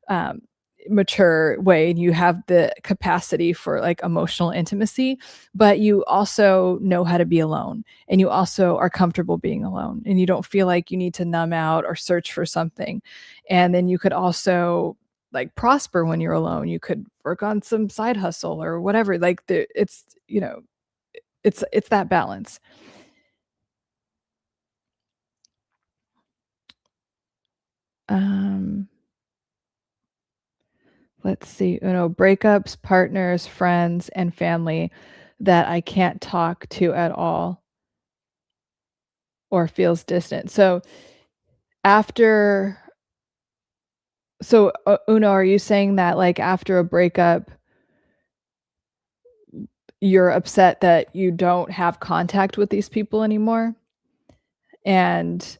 Speaker 1: um, mature way, and you have the capacity for like emotional intimacy, but you also know how to be alone, and you also are comfortable being alone, and you don't feel like you need to numb out or search for something. And then you could also like prosper when you're alone. You could work on some side hustle or whatever. Like it's, it's that balance. Um, let's see, breakups, partners, friends, and family that I can't talk to at all or feels distant. After Uno, are you saying that, like, after a breakup, you're upset that you don't have contact with these people anymore? And,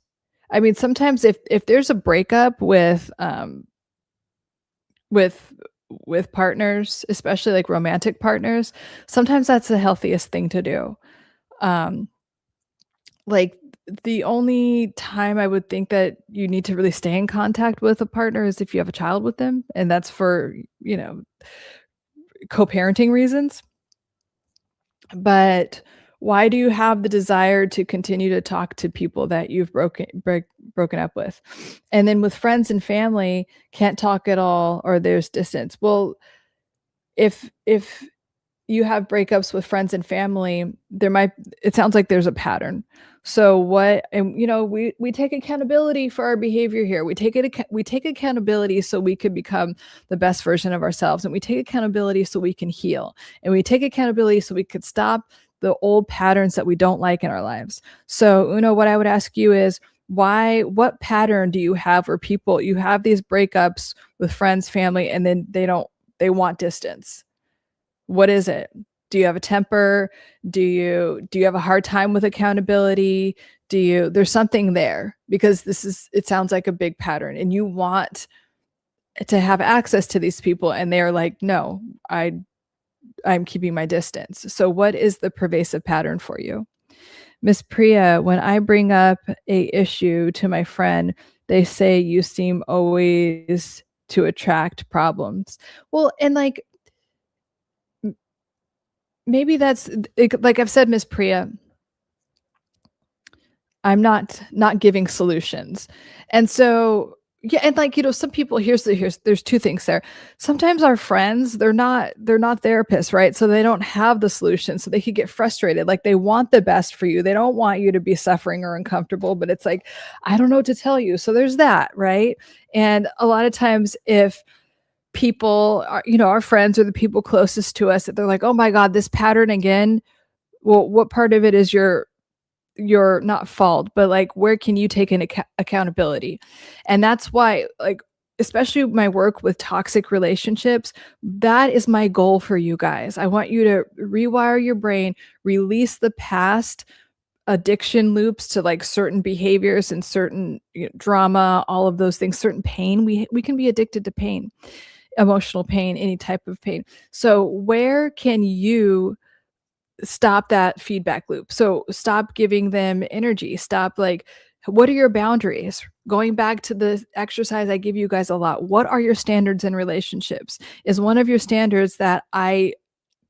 Speaker 1: I mean, sometimes if there's a breakup with with partners, especially, like, romantic partners, sometimes that's the healthiest thing to do. Um, like, the only time I would think that you need to really stay in contact with a partner is if you have a child with them, and that's for, co-parenting reasons. But why do you have the desire to continue to talk to people that you've broken up with? And then with friends and family, can't talk at all or there's distance. Well, if you have breakups with friends and family, it sounds like there's a pattern. So what and we take accountability for our behavior here. We take accountability so we could become the best version of ourselves, and we take accountability so we can heal. And we take accountability so we could stop the old patterns that we don't like in our lives. So, what I would ask you is what pattern do you have where you have these breakups with friends, family, and then they want distance? What is it? Do you have a temper? Do you have a hard time with accountability? There's something there, because it sounds like a big pattern and you want to have access to these people and they're like, "No, I'm keeping my distance." So what is the pervasive pattern for you? Miss Priya, when I bring up a issue to my friend, they say you seem always to attract problems. Well, and like maybe that's like I've said, Miss Priya, I'm not giving solutions. And so yeah, and like, some people here's there's two things there. Sometimes our friends, they're not therapists, right? So they don't have the solution. So they could get frustrated. Like they want the best for you. They don't want you to be suffering or uncomfortable, but it's like, I don't know what to tell you. So there's that, right? And a lot of times if people are, our friends or the people closest to us, that they're like, "Oh my God, this pattern again." Well, what part of it is your not fault, but like where can you take an accountability? And that's why, like, especially my work with toxic relationships, that is my goal for you guys. I want you to rewire your brain, release the past addiction loops to like certain behaviors and certain drama, all of those things, certain pain. We can be addicted to pain, emotional pain, any type of pain. So where can you stop that feedback loop? So stop giving them energy. Stop, like, what are your boundaries? Going back to the exercise I give you guys a lot. What are your standards in relationships? Is one of your standards that I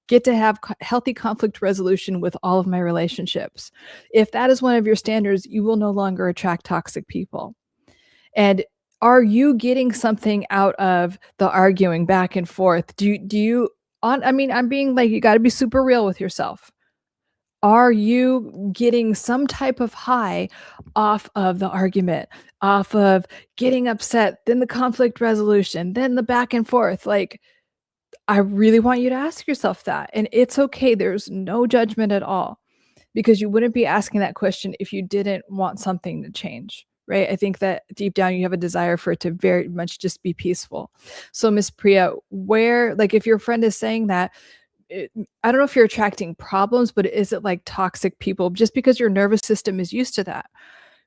Speaker 1: get to have healthy conflict resolution with all of my relationships? If that is one of your standards, you will no longer attract toxic people. And are you getting something out of the arguing back and forth? Do you I mean, I'm being like, you got to be super real with yourself. Are you getting some type of high off of the argument, off of getting upset, then the conflict resolution, then the back and forth? Like, I really want you to ask yourself that. And it's okay. There's no judgment at all, because you wouldn't be asking that question if you didn't want something to change, right? I think that deep down you have a desire for it to very much just be peaceful. So, Miss Priya, like, if your friend is saying that, I don't know if you're attracting problems, but is it like toxic people? Just because your nervous system is used to that.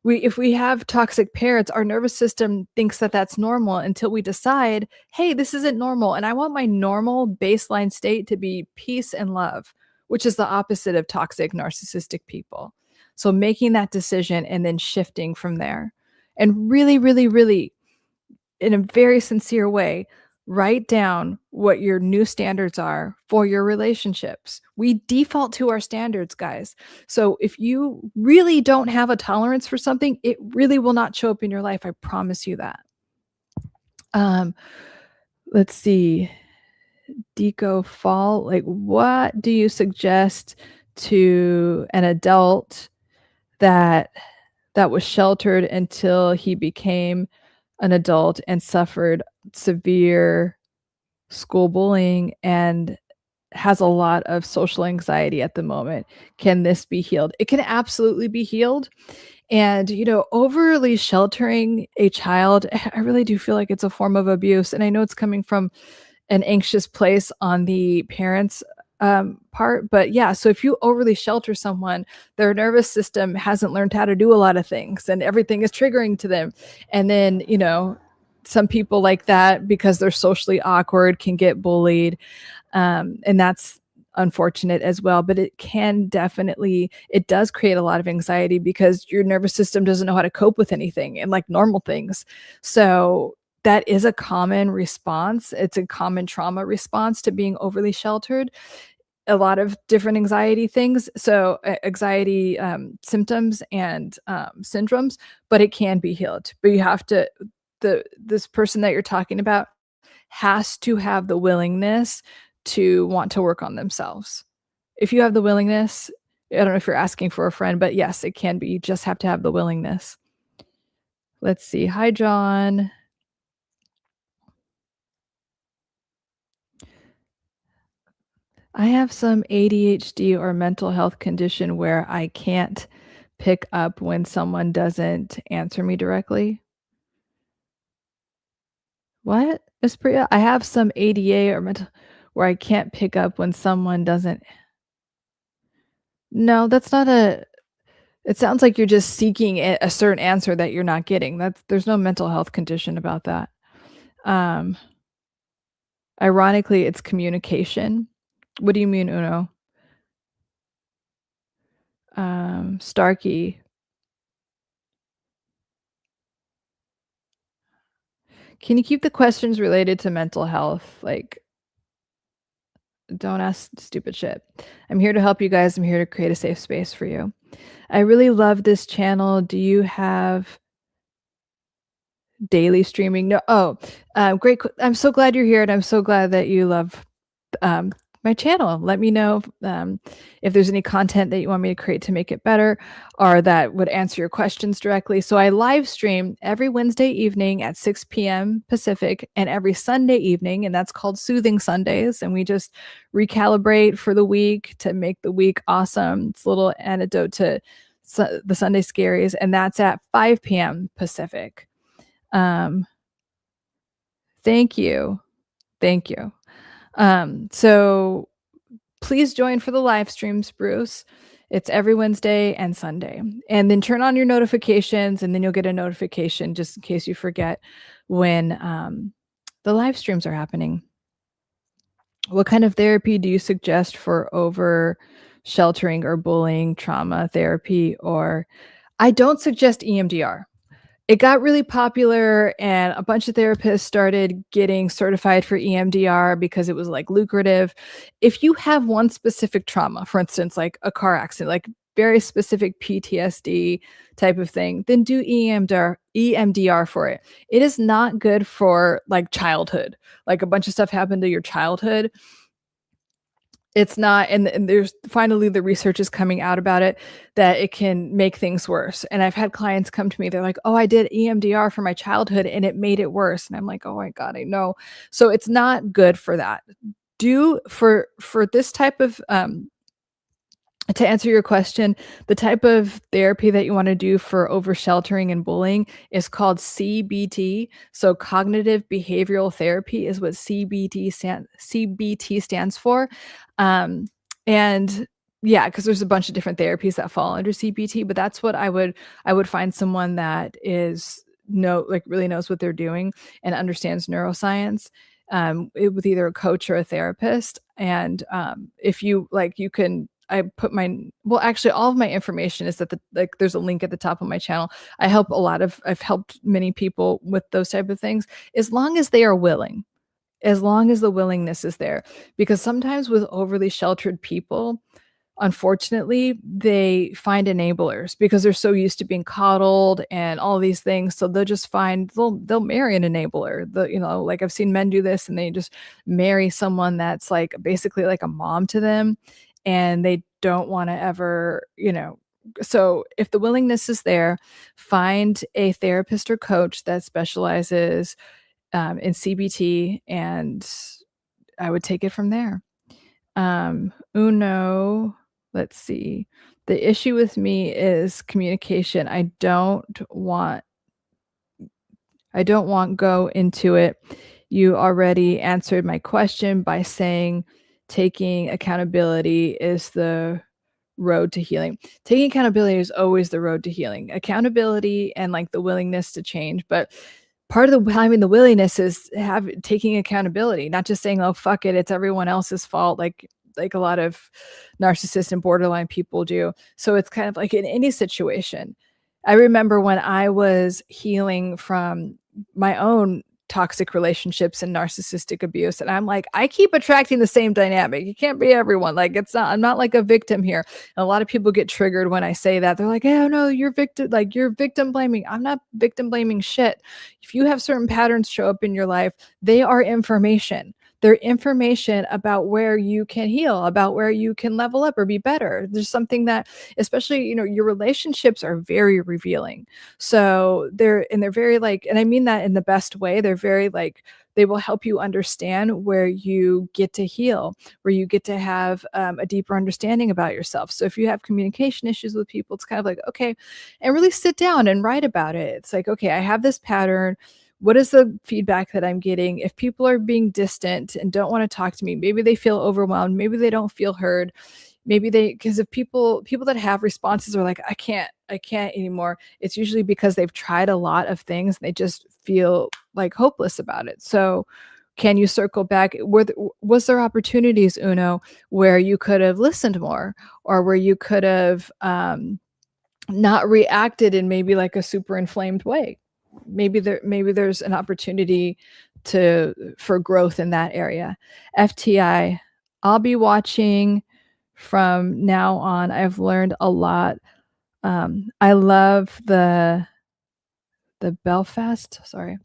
Speaker 1: If we have toxic parents, our nervous system thinks that that's normal until we decide, hey, this isn't normal. And I want my normal baseline state to be peace and love, which is the opposite of toxic narcissistic people. So making that decision and then shifting from there. And really, really, really, in a very sincere way, write down what your new standards are for your relationships. We default to our standards, guys. So if you really don't have a tolerance for something, it really will not show up in your life. I promise you that. Um, let's see. Deco fall. Like, what do you suggest to an adult that was sheltered until he became an adult and suffered severe school bullying and has a lot of social anxiety at the moment. Can this be healed? It can absolutely be healed. And, overly sheltering a child, I really do feel like it's a form of abuse. And I know it's coming from an anxious place on the parents' part. But yeah, so if you overly shelter someone, their nervous system hasn't learned how to do a lot of things and everything is triggering to them. And then, some people like that, because they're socially awkward, can get bullied. And that's unfortunate as well, but it does create a lot of anxiety because your nervous system doesn't know how to cope with anything and like normal things. So that is a common response. It's a common trauma response to being overly sheltered. A lot of different anxiety things. So anxiety symptoms and syndromes, but it can be healed. But you have to, this person that you're talking about has to have the willingness to want to work on themselves. If you have the willingness, I don't know if you're asking for a friend, but yes, it can be. You just have to have the willingness. Let's see. Hi, John. I have some ADHD or mental health condition where I can't pick up when someone doesn't answer me directly. What? Miss Priya? I have some ADA or mental where I can't pick up when someone doesn't. No, that's not a. It sounds like you're just seeking a certain answer that you're not getting. There's no mental health condition about that. Um, Ironically, it's communication. What do you mean, Uno? Starkey. Can you keep the questions related to mental health? Like, don't ask stupid shit. I'm here to help you guys. I'm here to create a safe space for you. I really love this channel. Do you have daily streaming? No. Oh, great. I'm so glad you're here, and I'm so glad that you love my channel. Let me know if there's any content that you want me to create to make it better or that would answer your questions directly. So I live stream every Wednesday evening at 6 p.m. Pacific and every Sunday evening, and that's called Soothing Sundays. And we just recalibrate for the week to make the week awesome. It's a little antidote to the Sunday scaries, and that's at 5 p.m. Pacific. Thank you. Thank you. So please join for the live streams, Bruce. It's every Wednesday and Sunday. And then turn on your notifications, and then you'll get a notification just in case you forget when the live streams are happening. What kind of therapy do you suggest for over sheltering or bullying trauma therapy? Or I don't suggest EMDR. It got really popular and a bunch of therapists started getting certified for EMDR because it was like lucrative. If you have one specific trauma, for instance, like a car accident, like very specific PTSD type of thing, then do EMDR for it. It is not good for like childhood, like a bunch of stuff happened to your childhood. It's not, and there's finally the research is coming out about it, that it can make things worse. And I've had clients come to me, they're like, oh, I did EMDR for my childhood and it made it worse. And I'm like, oh my God, I know. So it's not good for that. Do for this type of, to answer your question, the type of therapy that you want to do for over sheltering and bullying is called CBT. So cognitive behavioral therapy is what CBT stands for. And yeah, because there's a bunch of different therapies that fall under CBT, but that's what I would find someone that is really knows what they're doing and understands neuroscience, with either a coach or a therapist. And if you like, you can. I put actually all of my information is there's a link at the top of my channel. I've helped many people with those type of things, as long as they are willing, as long as the willingness is there. Because sometimes with overly sheltered people, unfortunately, they find enablers because they're so used to being coddled and all these things. So they'll marry an enabler. Like I've seen men do this, and they just marry someone that's like basically like a mom to them. and they don't want to ever, so if the willingness is there, find a therapist or coach that specializes in CBT, and I would take it from there. Uno, let's see. The issue with me is communication. I don't want go into it. You already answered my question by saying taking accountability is the road to healing. Taking accountability is always the road to healing. Accountability and like the willingness to change, but part of having the willingness is taking accountability, not just saying, "Oh, fuck it, it's everyone else's fault," like a lot of narcissist and borderline people do. So it's kind of like in any situation. I remember when I was healing from my own toxic relationships and narcissistic abuse, and I'm like, I keep attracting the same dynamic. It can't be everyone. Like, I'm not like a victim here. And a lot of people get triggered when I say that. They're like, "Oh no, you're victim blaming." I'm not victim blaming shit. If you have certain patterns show up in your life, they are information. They're information about where you can heal, about where you can level up or be better. There's something that, especially, your relationships are very revealing. So they're very like, and I mean that in the best way. They're very like, they will help you understand where you get to heal, where you get to have a deeper understanding about yourself. So if you have communication issues with people, it's kind of like, okay, and really sit down and write about it. It's like, okay, I have this pattern. What is the feedback that I'm getting? If people are being distant and don't want to talk to me, maybe they feel overwhelmed, maybe they don't feel heard, because if people that have responses are like, I can't anymore, it's usually because they've tried a lot of things and they just feel like hopeless about it. So can you circle back? Was there opportunities, Uno, where you could have listened more, or where you could have not reacted in maybe like a super inflamed way? Maybe there's an opportunity for growth in that area. FTI, I'll be watching from now on. I've learned a lot. I love the Belfast. Sorry.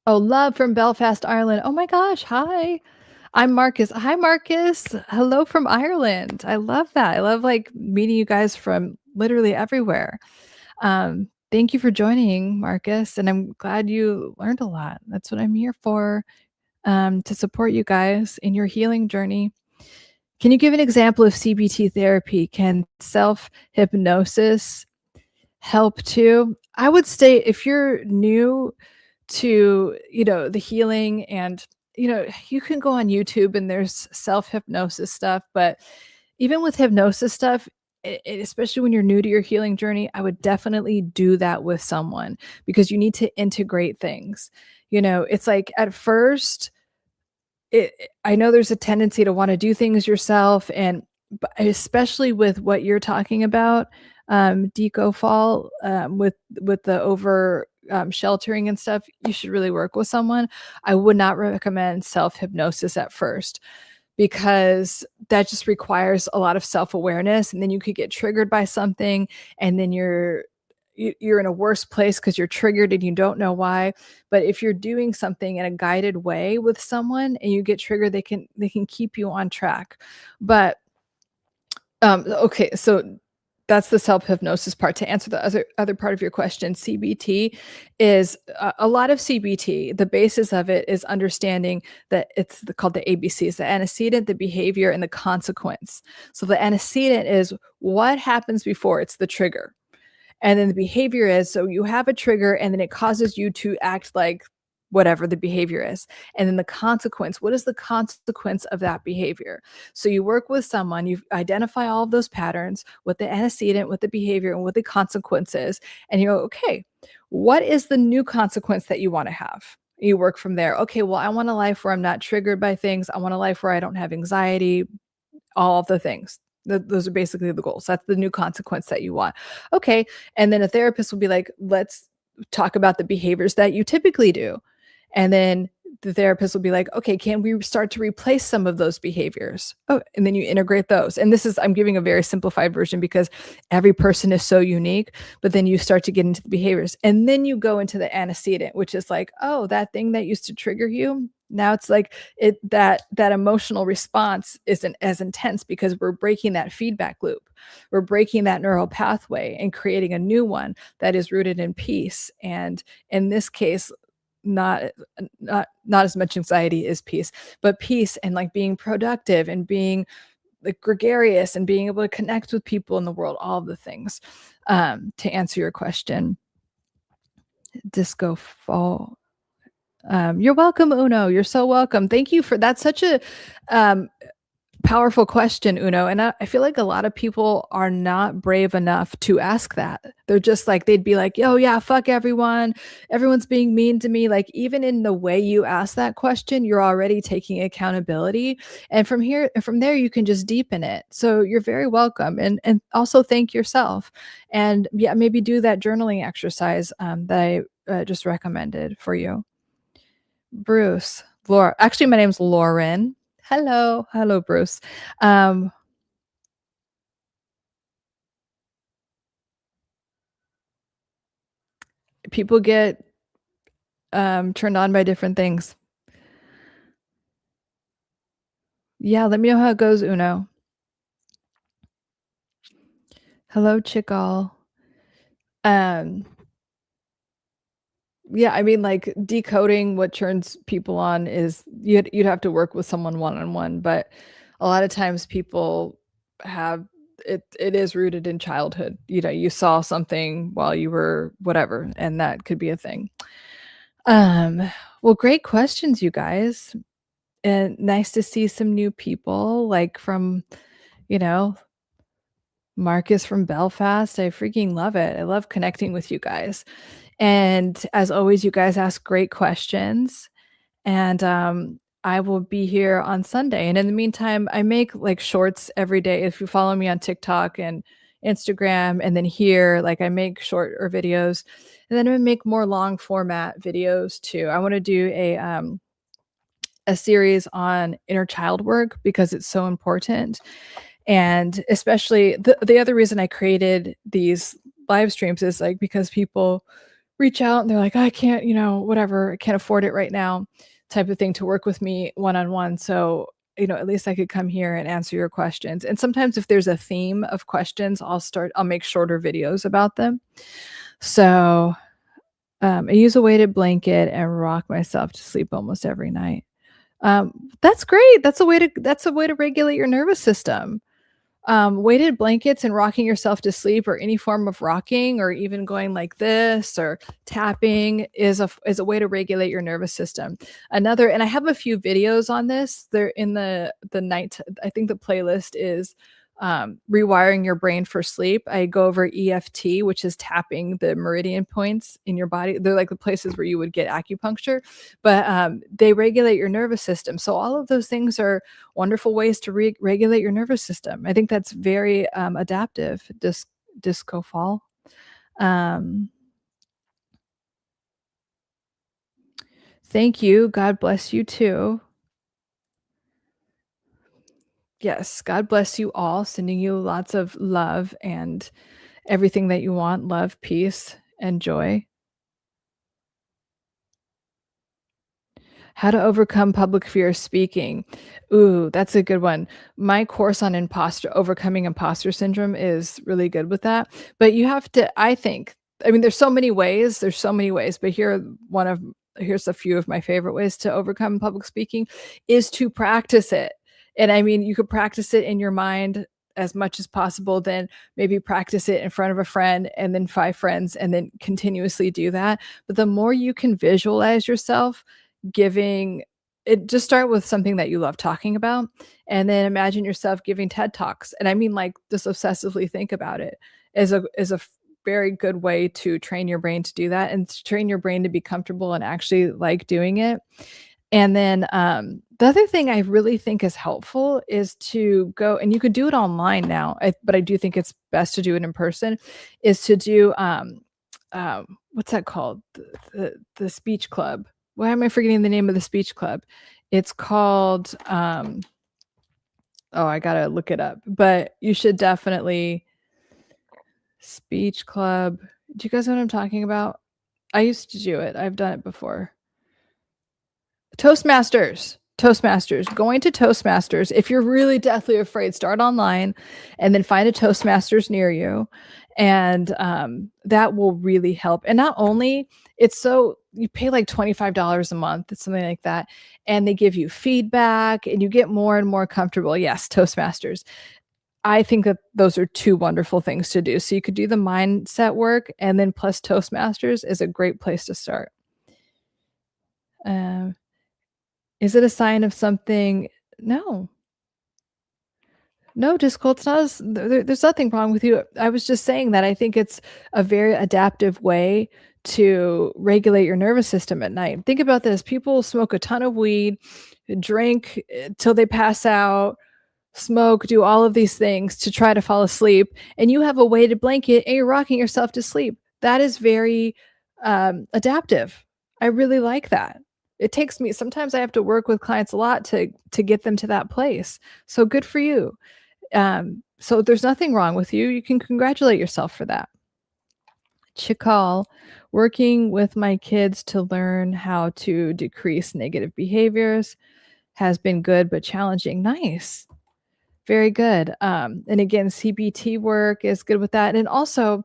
Speaker 1: Oh, love from Belfast, Ireland. Oh my gosh. Hi. I'm Marcus. Hi, Marcus. Hello from Ireland. I love that. I love like meeting you guys from literally everywhere. Thank you for joining, Marcus, and I'm glad you learned a lot. That's what I'm here for, to support you guys in your healing journey. Can you give an example of CBT therapy? Can self-hypnosis help too? I would say if you're new to, the healing, and, you can go on YouTube and there's self-hypnosis stuff, but even with hypnosis stuff, especially when you're new to your healing journey, I would definitely do that with someone, because you need to integrate things. It's like at first, I know there's a tendency to want to do things yourself, but especially with what you're talking about, Deco fall, with the over sheltering and stuff, you should really work with someone. I would not recommend self-hypnosis at first, because that just requires a lot of self-awareness, and then you could get triggered by something, and then you're in a worse place because you're triggered and you don't know why. But if you're doing something in a guided way with someone and you get triggered, they can keep you on track. But okay, so that's the self-hypnosis part. To answer the other part of your question, CBT is a lot of CBT. The basis of it is understanding that it's called the ABCs: the antecedent, the behavior, and the consequence. So the antecedent is what happens before it's the trigger. And then the behavior is, so you have a trigger and then it causes you to act like whatever the behavior is. And then the consequence, what is the consequence of that behavior? So you work with someone, you identify all of those patterns, what the antecedent, what the behavior, and what the consequence is. And you go, okay, what is the new consequence that you want to have? You work from there. Okay, well, I want a life where I'm not triggered by things. I want a life where I don't have anxiety, all of the things. Those are basically the goals. That's the new consequence that you want. Okay. And then a therapist will be like, let's talk about the behaviors that you typically do. And then the therapist will be like, okay, can we start to replace some of those behaviors? Oh, and then you integrate those. And I'm giving a very simplified version because every person is so unique, but then you start to get into the behaviors. And then you go into the antecedent, which is like, oh, that thing that used to trigger you, Now it's like that emotional response isn't as intense because we're breaking that feedback loop. We're breaking that neural pathway and creating a new one that is rooted in peace. And in this case, not not as much anxiety as peace, but peace and like being productive and being like gregarious and being able to connect with people in the world, all of the things. To answer your question, disco fall. You're welcome, Uno. You're so welcome. Thank you for that's such a um, powerful question, Uno. And I feel like a lot of people are not brave enough to ask that. They're just like, they'd be like, yo, yeah, fuck everyone. Everyone's being mean to me. Like, even in the way you ask that question, you're already taking accountability. And from there, you can just deepen it. So you're very welcome. And also thank yourself. And yeah, maybe do that journaling exercise that I just recommended for you. Bruce, Laura. Actually, my name's Lauren. Hello. Hello, Bruce. Um, People get turned on by different things. Yeah, let me know how it goes, Uno. Hello, Chickall. Um, yeah, I mean, like decoding what turns people on is you'd have to work with someone one-on-one, but a lot of times people have it is rooted in childhood. You know, you saw something while you were whatever, and that could be a thing. Well, great questions, you guys. And nice to see some new people, like from, you know, Marcus from Belfast. I freaking love it. I love connecting with you guys. And as always, you guys ask great questions. And I will be here on Sunday. And in the meantime, I make like shorts every day. If you follow me on TikTok and Instagram, and then here, like I make shorter videos. And then I make more long format videos too. I want to do a series on inner child work because it's so important. And especially the other reason I created these live streams is like because people reach out and they're like, I can't, you know, whatever, I can't afford it right now, type of thing to work with me one on one. So, you know, at least I could come here and answer your questions. And sometimes if there's a theme of questions, I'll make shorter videos about them. So I use a weighted blanket and rock myself to sleep almost every night. That's great. That's a way to regulate your nervous system. Weighted blankets and rocking yourself to sleep, or any form of rocking, or even going like this or tapping is a way to regulate your nervous system. Another, and I have a few videos on this. They're in the night. I think the playlist is rewiring your brain for sleep. I go over EFT, which is tapping the meridian points in your body. They're like the places where you would get acupuncture, but they regulate your nervous system. So all of those things are wonderful ways to regulate your nervous system. I think that's very adaptive. Disco fall. Um, Thank you. God bless you too. Yes, God bless you all. Sending you lots of love and everything that you want, love, peace, and joy. How to overcome public fear of speaking. Ooh, that's a good one. My course on overcoming imposter syndrome is really good with that. But you have to, I think, I mean, there's so many ways, but here's a few of my favorite ways to overcome public speaking is to practice it. And I mean, you could practice it in your mind as much as possible, then maybe practice it in front of a friend and then 5 friends, and then continuously do that. But the more you can visualize yourself giving it, just start with something that you love talking about, and then imagine yourself giving TED Talks. And I mean, like, just obsessively think about it is a very good way to train your brain to do that, and to train your brain to be comfortable and actually like doing it. And then the other thing I really think is helpful is to go, and you can do it online now, but I do think it's best to do it in person, is to do what's that called? The speech club. Why am I forgetting the name of the speech club? It's called oh, I gotta look it up. But you should definitely speech club. Do you guys know what I'm talking about? I used to do it. I've done it before. Toastmasters, going to Toastmasters. If you're really deathly afraid, start online and then find a Toastmasters near you. And that will really help. And not only you pay like $25 a month, it's something like that. And they give you feedback and you get more and more comfortable. Yes, Toastmasters. I think that those are two wonderful things to do. So you could do the mindset work, and then plus Toastmasters is a great place to start. Is it a sign of something? No, Disco, it's not. There's nothing wrong with you. I was just saying that I think it's a very adaptive way to regulate your nervous system at night. Think about this. People smoke a ton of weed, drink till they pass out, smoke, do all of these things to try to fall asleep, and you have a weighted blanket and you're rocking yourself to sleep. That is very adaptive. I really like that. It takes me, sometimes I have to work with clients a lot to get them to that place. So good for you. So there's nothing wrong with you. You can congratulate yourself for that. Chikal, working with my kids to learn how to decrease negative behaviors has been good but challenging. Nice. Very good. And again, CBT work is good with that. And also,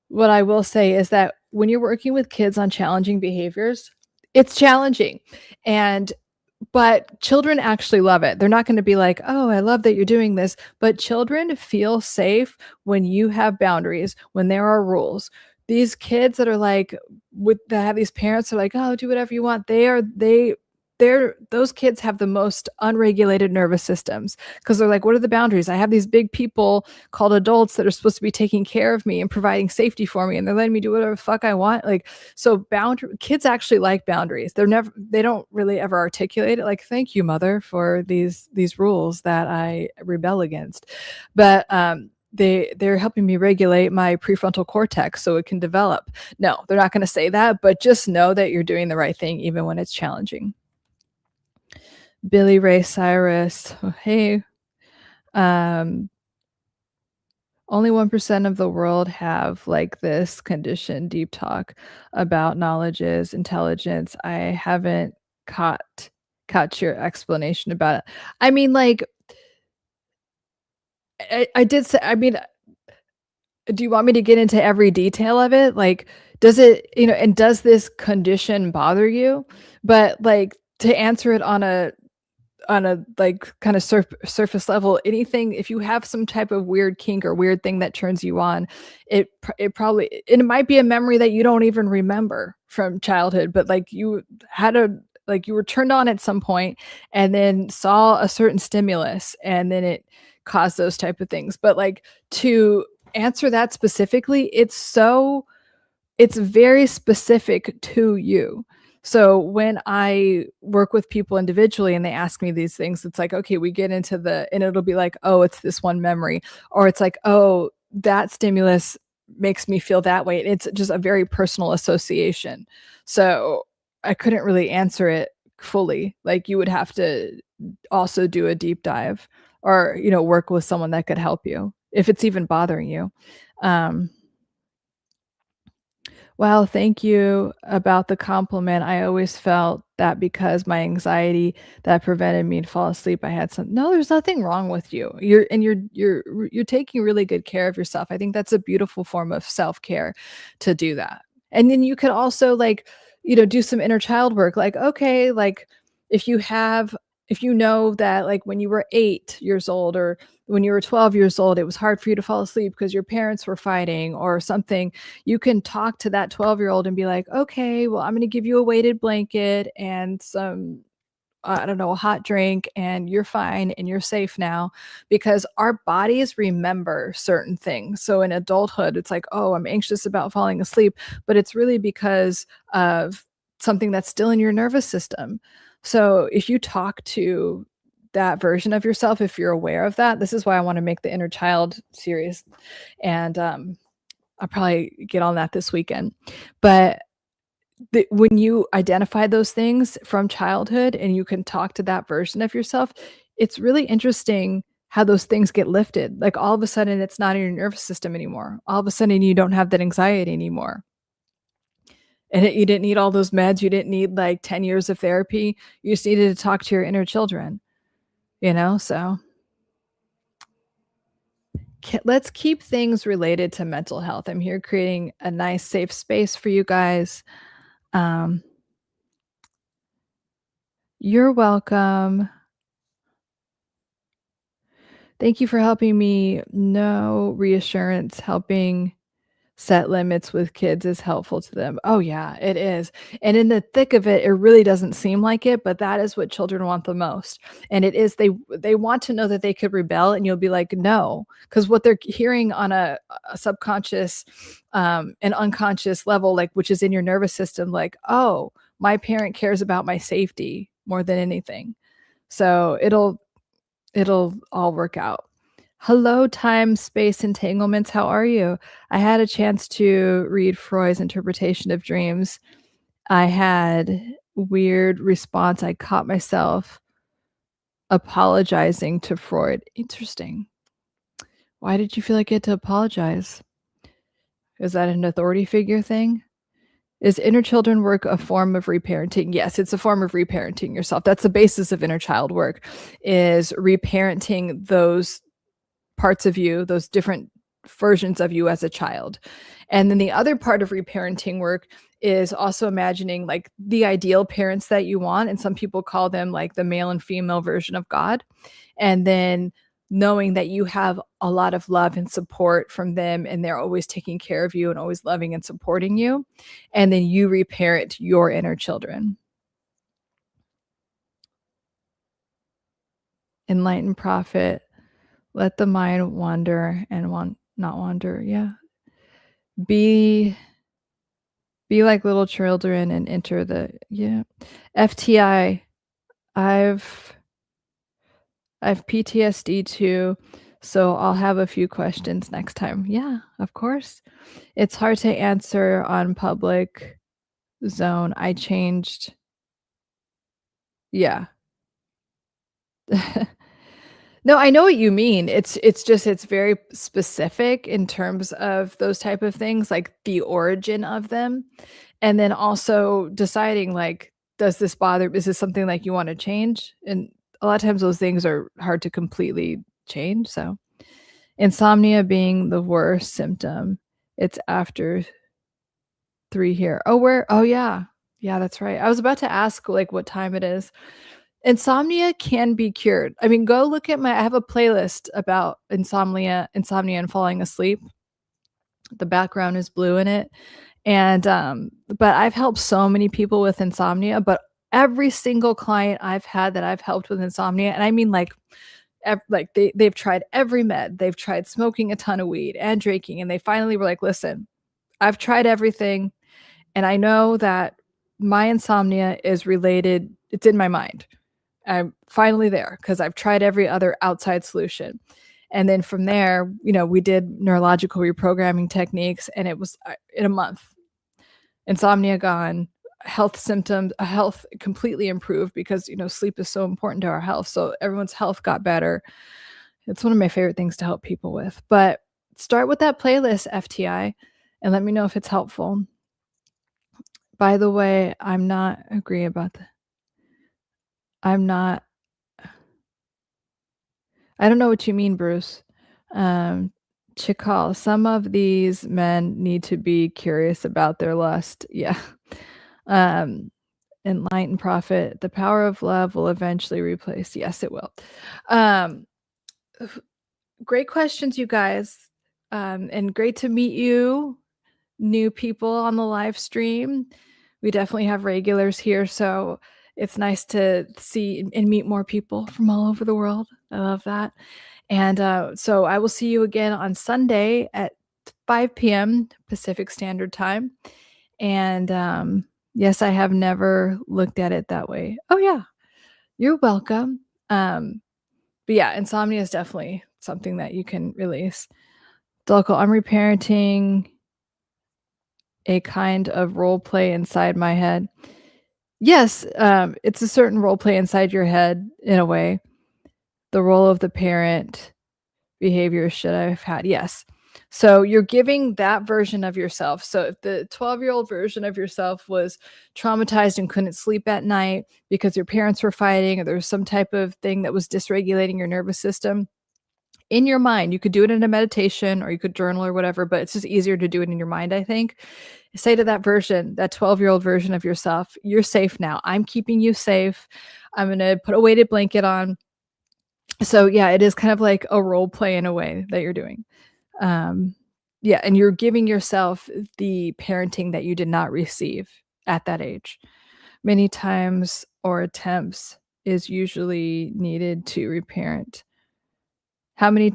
Speaker 1: what I will say is that when you're working with kids on challenging behaviors, it's challenging. But children actually love it. They're not going to be like, oh, I love that you're doing this. But children feel safe when you have boundaries, when there are rules. These kids that are like, that have these parents who are like, oh, do whatever you want. Those kids have the most unregulated nervous systems because they're like, what are the boundaries? I have these big people called adults that are supposed to be taking care of me and providing safety for me, and they're letting me do whatever the fuck I want. Like, so kids actually like boundaries. They don't really ever articulate it. Like, thank you, mother, for these rules that I rebel against. But they're helping me regulate my prefrontal cortex so it can develop. No, they're not going to say that, but just know that you're doing the right thing even when it's challenging. Billy Ray Cyrus. Oh, hey. Only 1% of the world have like this condition deep talk about knowledge is intelligence. I haven't caught your explanation about it. I mean, like, I did say, I mean, do you want me to get into every detail of it? Like, does it, and does this condition bother you? But like, to answer it on a like kind of surface level, anything, if you have some type of weird kink or weird thing that turns you on, it might be a memory that you don't even remember from childhood, but like you were turned on at some point and then saw a certain stimulus and then it caused those type of things. But like, to answer that specifically, it's very specific to you. So when I work with people individually and they ask me these things, it's like, okay, we get into and it'll be like, oh, it's this one memory, or it's like, oh, that stimulus makes me feel that way. It's just a very personal association. So I couldn't really answer it fully. Like, you would have to also do a deep dive or, work with someone that could help you if it's even bothering you. Wow, thank you about the compliment. I always felt that because my anxiety that prevented me to fall asleep, I had some. No, there's nothing wrong with you. You're taking really good care of yourself. I think that's a beautiful form of self-care to do that. And then you could also do some inner child work. Like, okay, like if you know that like when you were 8 years old or when you were 12 years old, it was hard for you to fall asleep because your parents were fighting or something, you can talk to that 12-year-old and be like, okay, well, I'm going to give you a weighted blanket and some, I don't know, a hot drink, and you're fine and you're safe now, because our bodies remember certain things. So in adulthood, it's like, oh, I'm anxious about falling asleep, but it's really because of something that's still in your nervous system. So if you talk to that version of yourself, if you're aware of that, this is why I want to make the inner child series. And I'll probably get on that this weekend. But when you identify those things from childhood and you can talk to that version of yourself, it's really interesting how those things get lifted. Like, all of a sudden it's not in your nervous system anymore. All of a sudden you don't have that anxiety anymore. And you didn't need all those meds. You didn't need like 10 years of therapy. You just needed to talk to your inner children, So let's keep things related to mental health. I'm here creating a nice, safe space for you guys. You're welcome. Thank you for helping me know reassurance, helping set limits with kids is helpful to them. Oh, yeah, it is. And in the thick of it, it really doesn't seem like it, but that is what children want the most. And it is they want to know that they could rebel, and you'll be like, no, because what they're hearing on a subconscious and unconscious level, like which is in your nervous system, like, oh, my parent cares about my safety more than anything. So it'll all work out. Hello, time, space, entanglements. How are you? I had a chance to read Freud's interpretation of dreams. I had weird response. I caught myself apologizing to Freud. Interesting. Why did you feel like you had to apologize? Is that an authority figure thing? Is inner children work a form of reparenting? Yes, it's a form of reparenting yourself. That's the basis of inner child work, is reparenting those parts of you, those different versions of you as a child. And then the other part of reparenting work is also imagining like the ideal parents that you want. And some people call them like the male and female version of God. And then knowing that you have a lot of love and support from them, and they're always taking care of you and always loving and supporting you. And then you reparent your inner children. Enlightened prophet. Let the mind wander and not wander. Yeah. Be like little children and enter the FTI. I've PTSD too, so I'll have a few questions next time. Yeah, of course. It's hard to answer on public zone. I changed. Yeah. No, I know what you mean. It's just it's very specific in terms of those type of things, like the origin of them. And then also deciding like, does this bother? Is this something like you want to change? And a lot of times those things are hard to completely change. So insomnia being the worst symptom. It's after 3 here. Oh, where? Oh, yeah. Yeah, that's right. I was about to ask like what time it is. Insomnia can be cured. I mean, go look at I have a playlist about insomnia and falling asleep. The background is blue in it. And but I've helped so many people with insomnia, but every single client I've had that I've helped with insomnia, and I mean like they've tried every med. They've tried smoking a ton of weed and drinking, and they finally were like, "Listen, I've tried everything, and I know that my insomnia is related. It's in my mind. I'm finally there because I've tried every other outside solution." And then from there, we did neurological reprogramming techniques, and it was in a month, insomnia gone, health completely improved because, sleep is so important to our health. So everyone's health got better. It's one of my favorite things to help people with. But start with that playlist, FTI, and let me know if it's helpful. By the way, I'm not agree about that. I don't know what you mean, Bruce. Chikal, some of these men need to be curious about their lust. Yeah. Enlightened prophet, the power of love will eventually replace. Yes, it will. Great questions, you guys. And great to meet you, new people on the live stream. We definitely have regulars here, so it's nice to see and meet more people from all over the world. I love that. And so I will see you again on Sunday at 5 p.m. Pacific Standard Time. And yes, I have never looked at it that way. Oh, yeah. You're welcome. But yeah, insomnia is definitely something that you can release. Deco, I'm reparenting a kind of role play inside my head. Yes, it's a certain role play inside your head in a way. The role of the parent, behavior should I have had. Yes. So you're giving that version of yourself. So if the 12-year-old version of yourself was traumatized and couldn't sleep at night because your parents were fighting or there was some type of thing that was dysregulating your nervous system, in your mind, you could do it in a meditation or you could journal or whatever, but it's just easier to do it in your mind, I think. Say to that version, that 12-year-old version of yourself, you're safe now. I'm keeping you safe. I'm going to put a weighted blanket on. So yeah, it is kind of like a role play in a way that you're doing. Yeah, and you're giving yourself the parenting that you did not receive at that age. Many times or attempts is usually needed to reparent. How many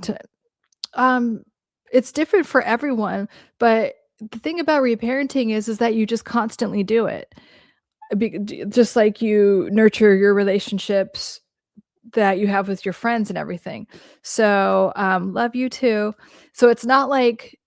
Speaker 1: it's different for everyone, but the thing about reparenting is that you just constantly do it. Just like you nurture your relationships that you have with your friends and everything. So, love you too. So it's not like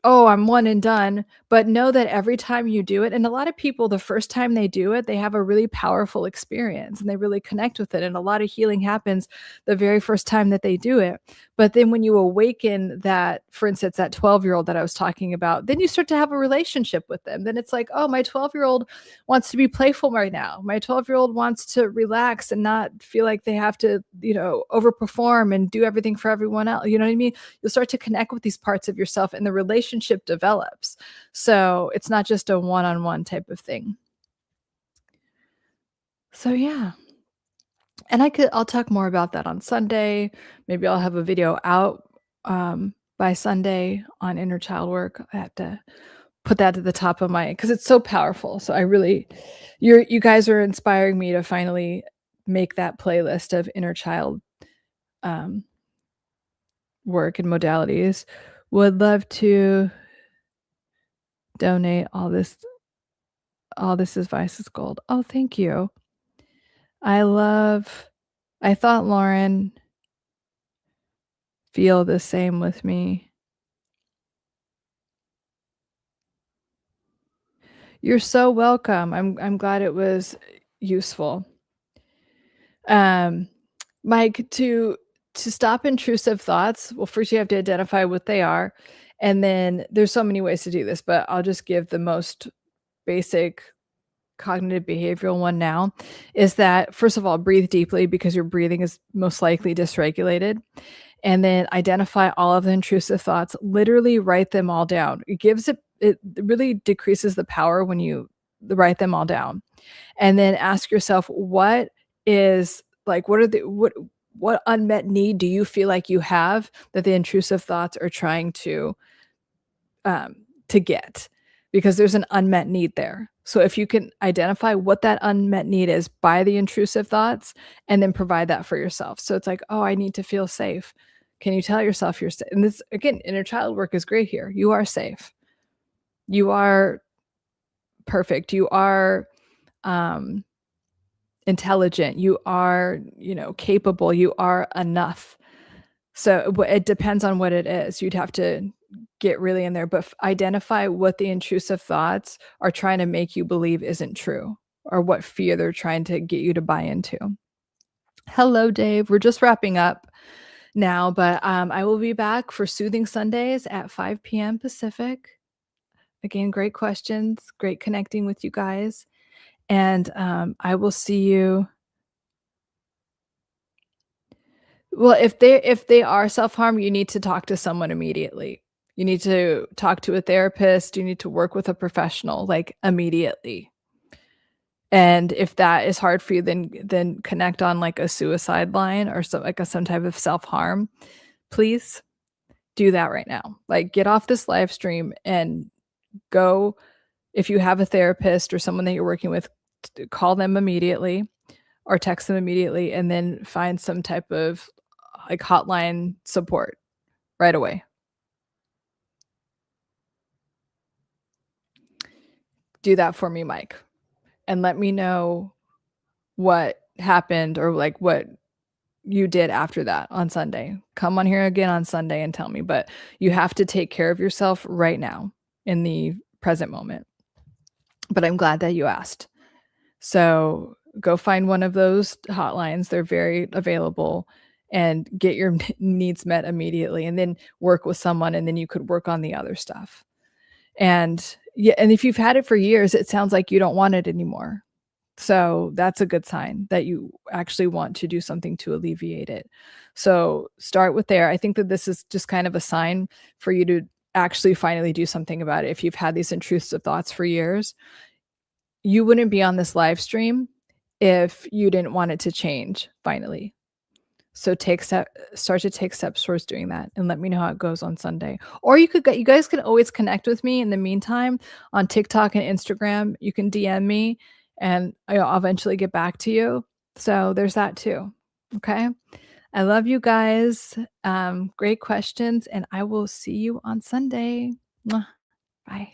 Speaker 1: oh, I'm one and done, but know that every time you do it, and a lot of people, the first time they do it, they have a really powerful experience and they really connect with it. And a lot of healing happens the very first time that they do it. But then when you awaken that, for instance, that 12-year-old that I was talking about, then you start to have a relationship with them. Then it's like, oh, my 12-year-old wants to be playful right now. My 12-year-old wants to relax and not feel like they have to, overperform and do everything for everyone else. You know what I mean? You'll start to connect with these parts of yourself and the relationship develops. So it's not just a one-on-one type of thing. So yeah. And I'll talk more about that on Sunday. Maybe I'll have a video out by Sunday on inner child work. I have to put that at the top of because it's so powerful. So you guys are inspiring me to finally make that playlist of inner child work and modalities. Would love to donate all this advice is gold. Oh, thank you. I thought Lauren feel the same with me. You're so welcome. I'm glad it was useful. Mike, to stop intrusive thoughts, well, first you have to identify what they are. And then there's so many ways to do this, but I'll just give the most basic cognitive behavioral one now, is that, first of all, breathe deeply because your breathing is most likely dysregulated. And then identify all of the intrusive thoughts, literally write them all down. It really decreases the power when you write them all down. And then ask yourself, what unmet need do you feel like you have that the intrusive thoughts are trying to get? Because there's an unmet need there. So if you can identify what that unmet need is by the intrusive thoughts and then provide that for yourself. So it's like, oh, I need to feel safe. Can you tell yourself you're safe? And this, again, inner child work is great here. You are safe. You are perfect. You are intelligent. You are, capable. You are enough. So it depends on what it is. You'd have to get really in there, but identify what the intrusive thoughts are trying to make you believe isn't true, or what fear they're trying to get you to buy into. Hello, Dave. We're just wrapping up now, but I will be back for Soothing Sundays at 5 p.m. Pacific. Again, great questions, great connecting with you guys. And I will see you. Well, if they are self-harm, you need to talk to someone immediately. You need to talk to a therapist. You need to work with a professional, like, immediately. And if that is hard for you, then connect on like a suicide line or some type of self-harm. Please do that right now. Like, get off this live stream and go. If you have a therapist or someone that you're working with, call them immediately or text them immediately, and then find some type of like hotline support right away. Do that for me, Mike, and let me know what happened or like what you did after that on Sunday. Come on here again on Sunday and tell me, but you have to take care of yourself right now in the present moment. But I'm glad that you asked. So go find one of those hotlines. They're very available, and get your needs met immediately, and then work with someone, and then you could work on the other stuff. And yeah, and if you've had it for years, it sounds like you don't want it anymore. So that's a good sign that you actually want to do something to alleviate it. So start with there. I think that this is just kind of a sign for you to actually finally do something about it. If you've had these intrusive thoughts for years, you wouldn't be on this live stream if you didn't want it to change finally. So start to take steps towards doing that, and let me know how it goes on Sunday. Or you guys can always connect with me in the meantime on TikTok and Instagram. You can DM me and I'll eventually get back to you. So there's that too. Okay. I love you guys. Great questions, and I will see you on Sunday. Mwah. Bye.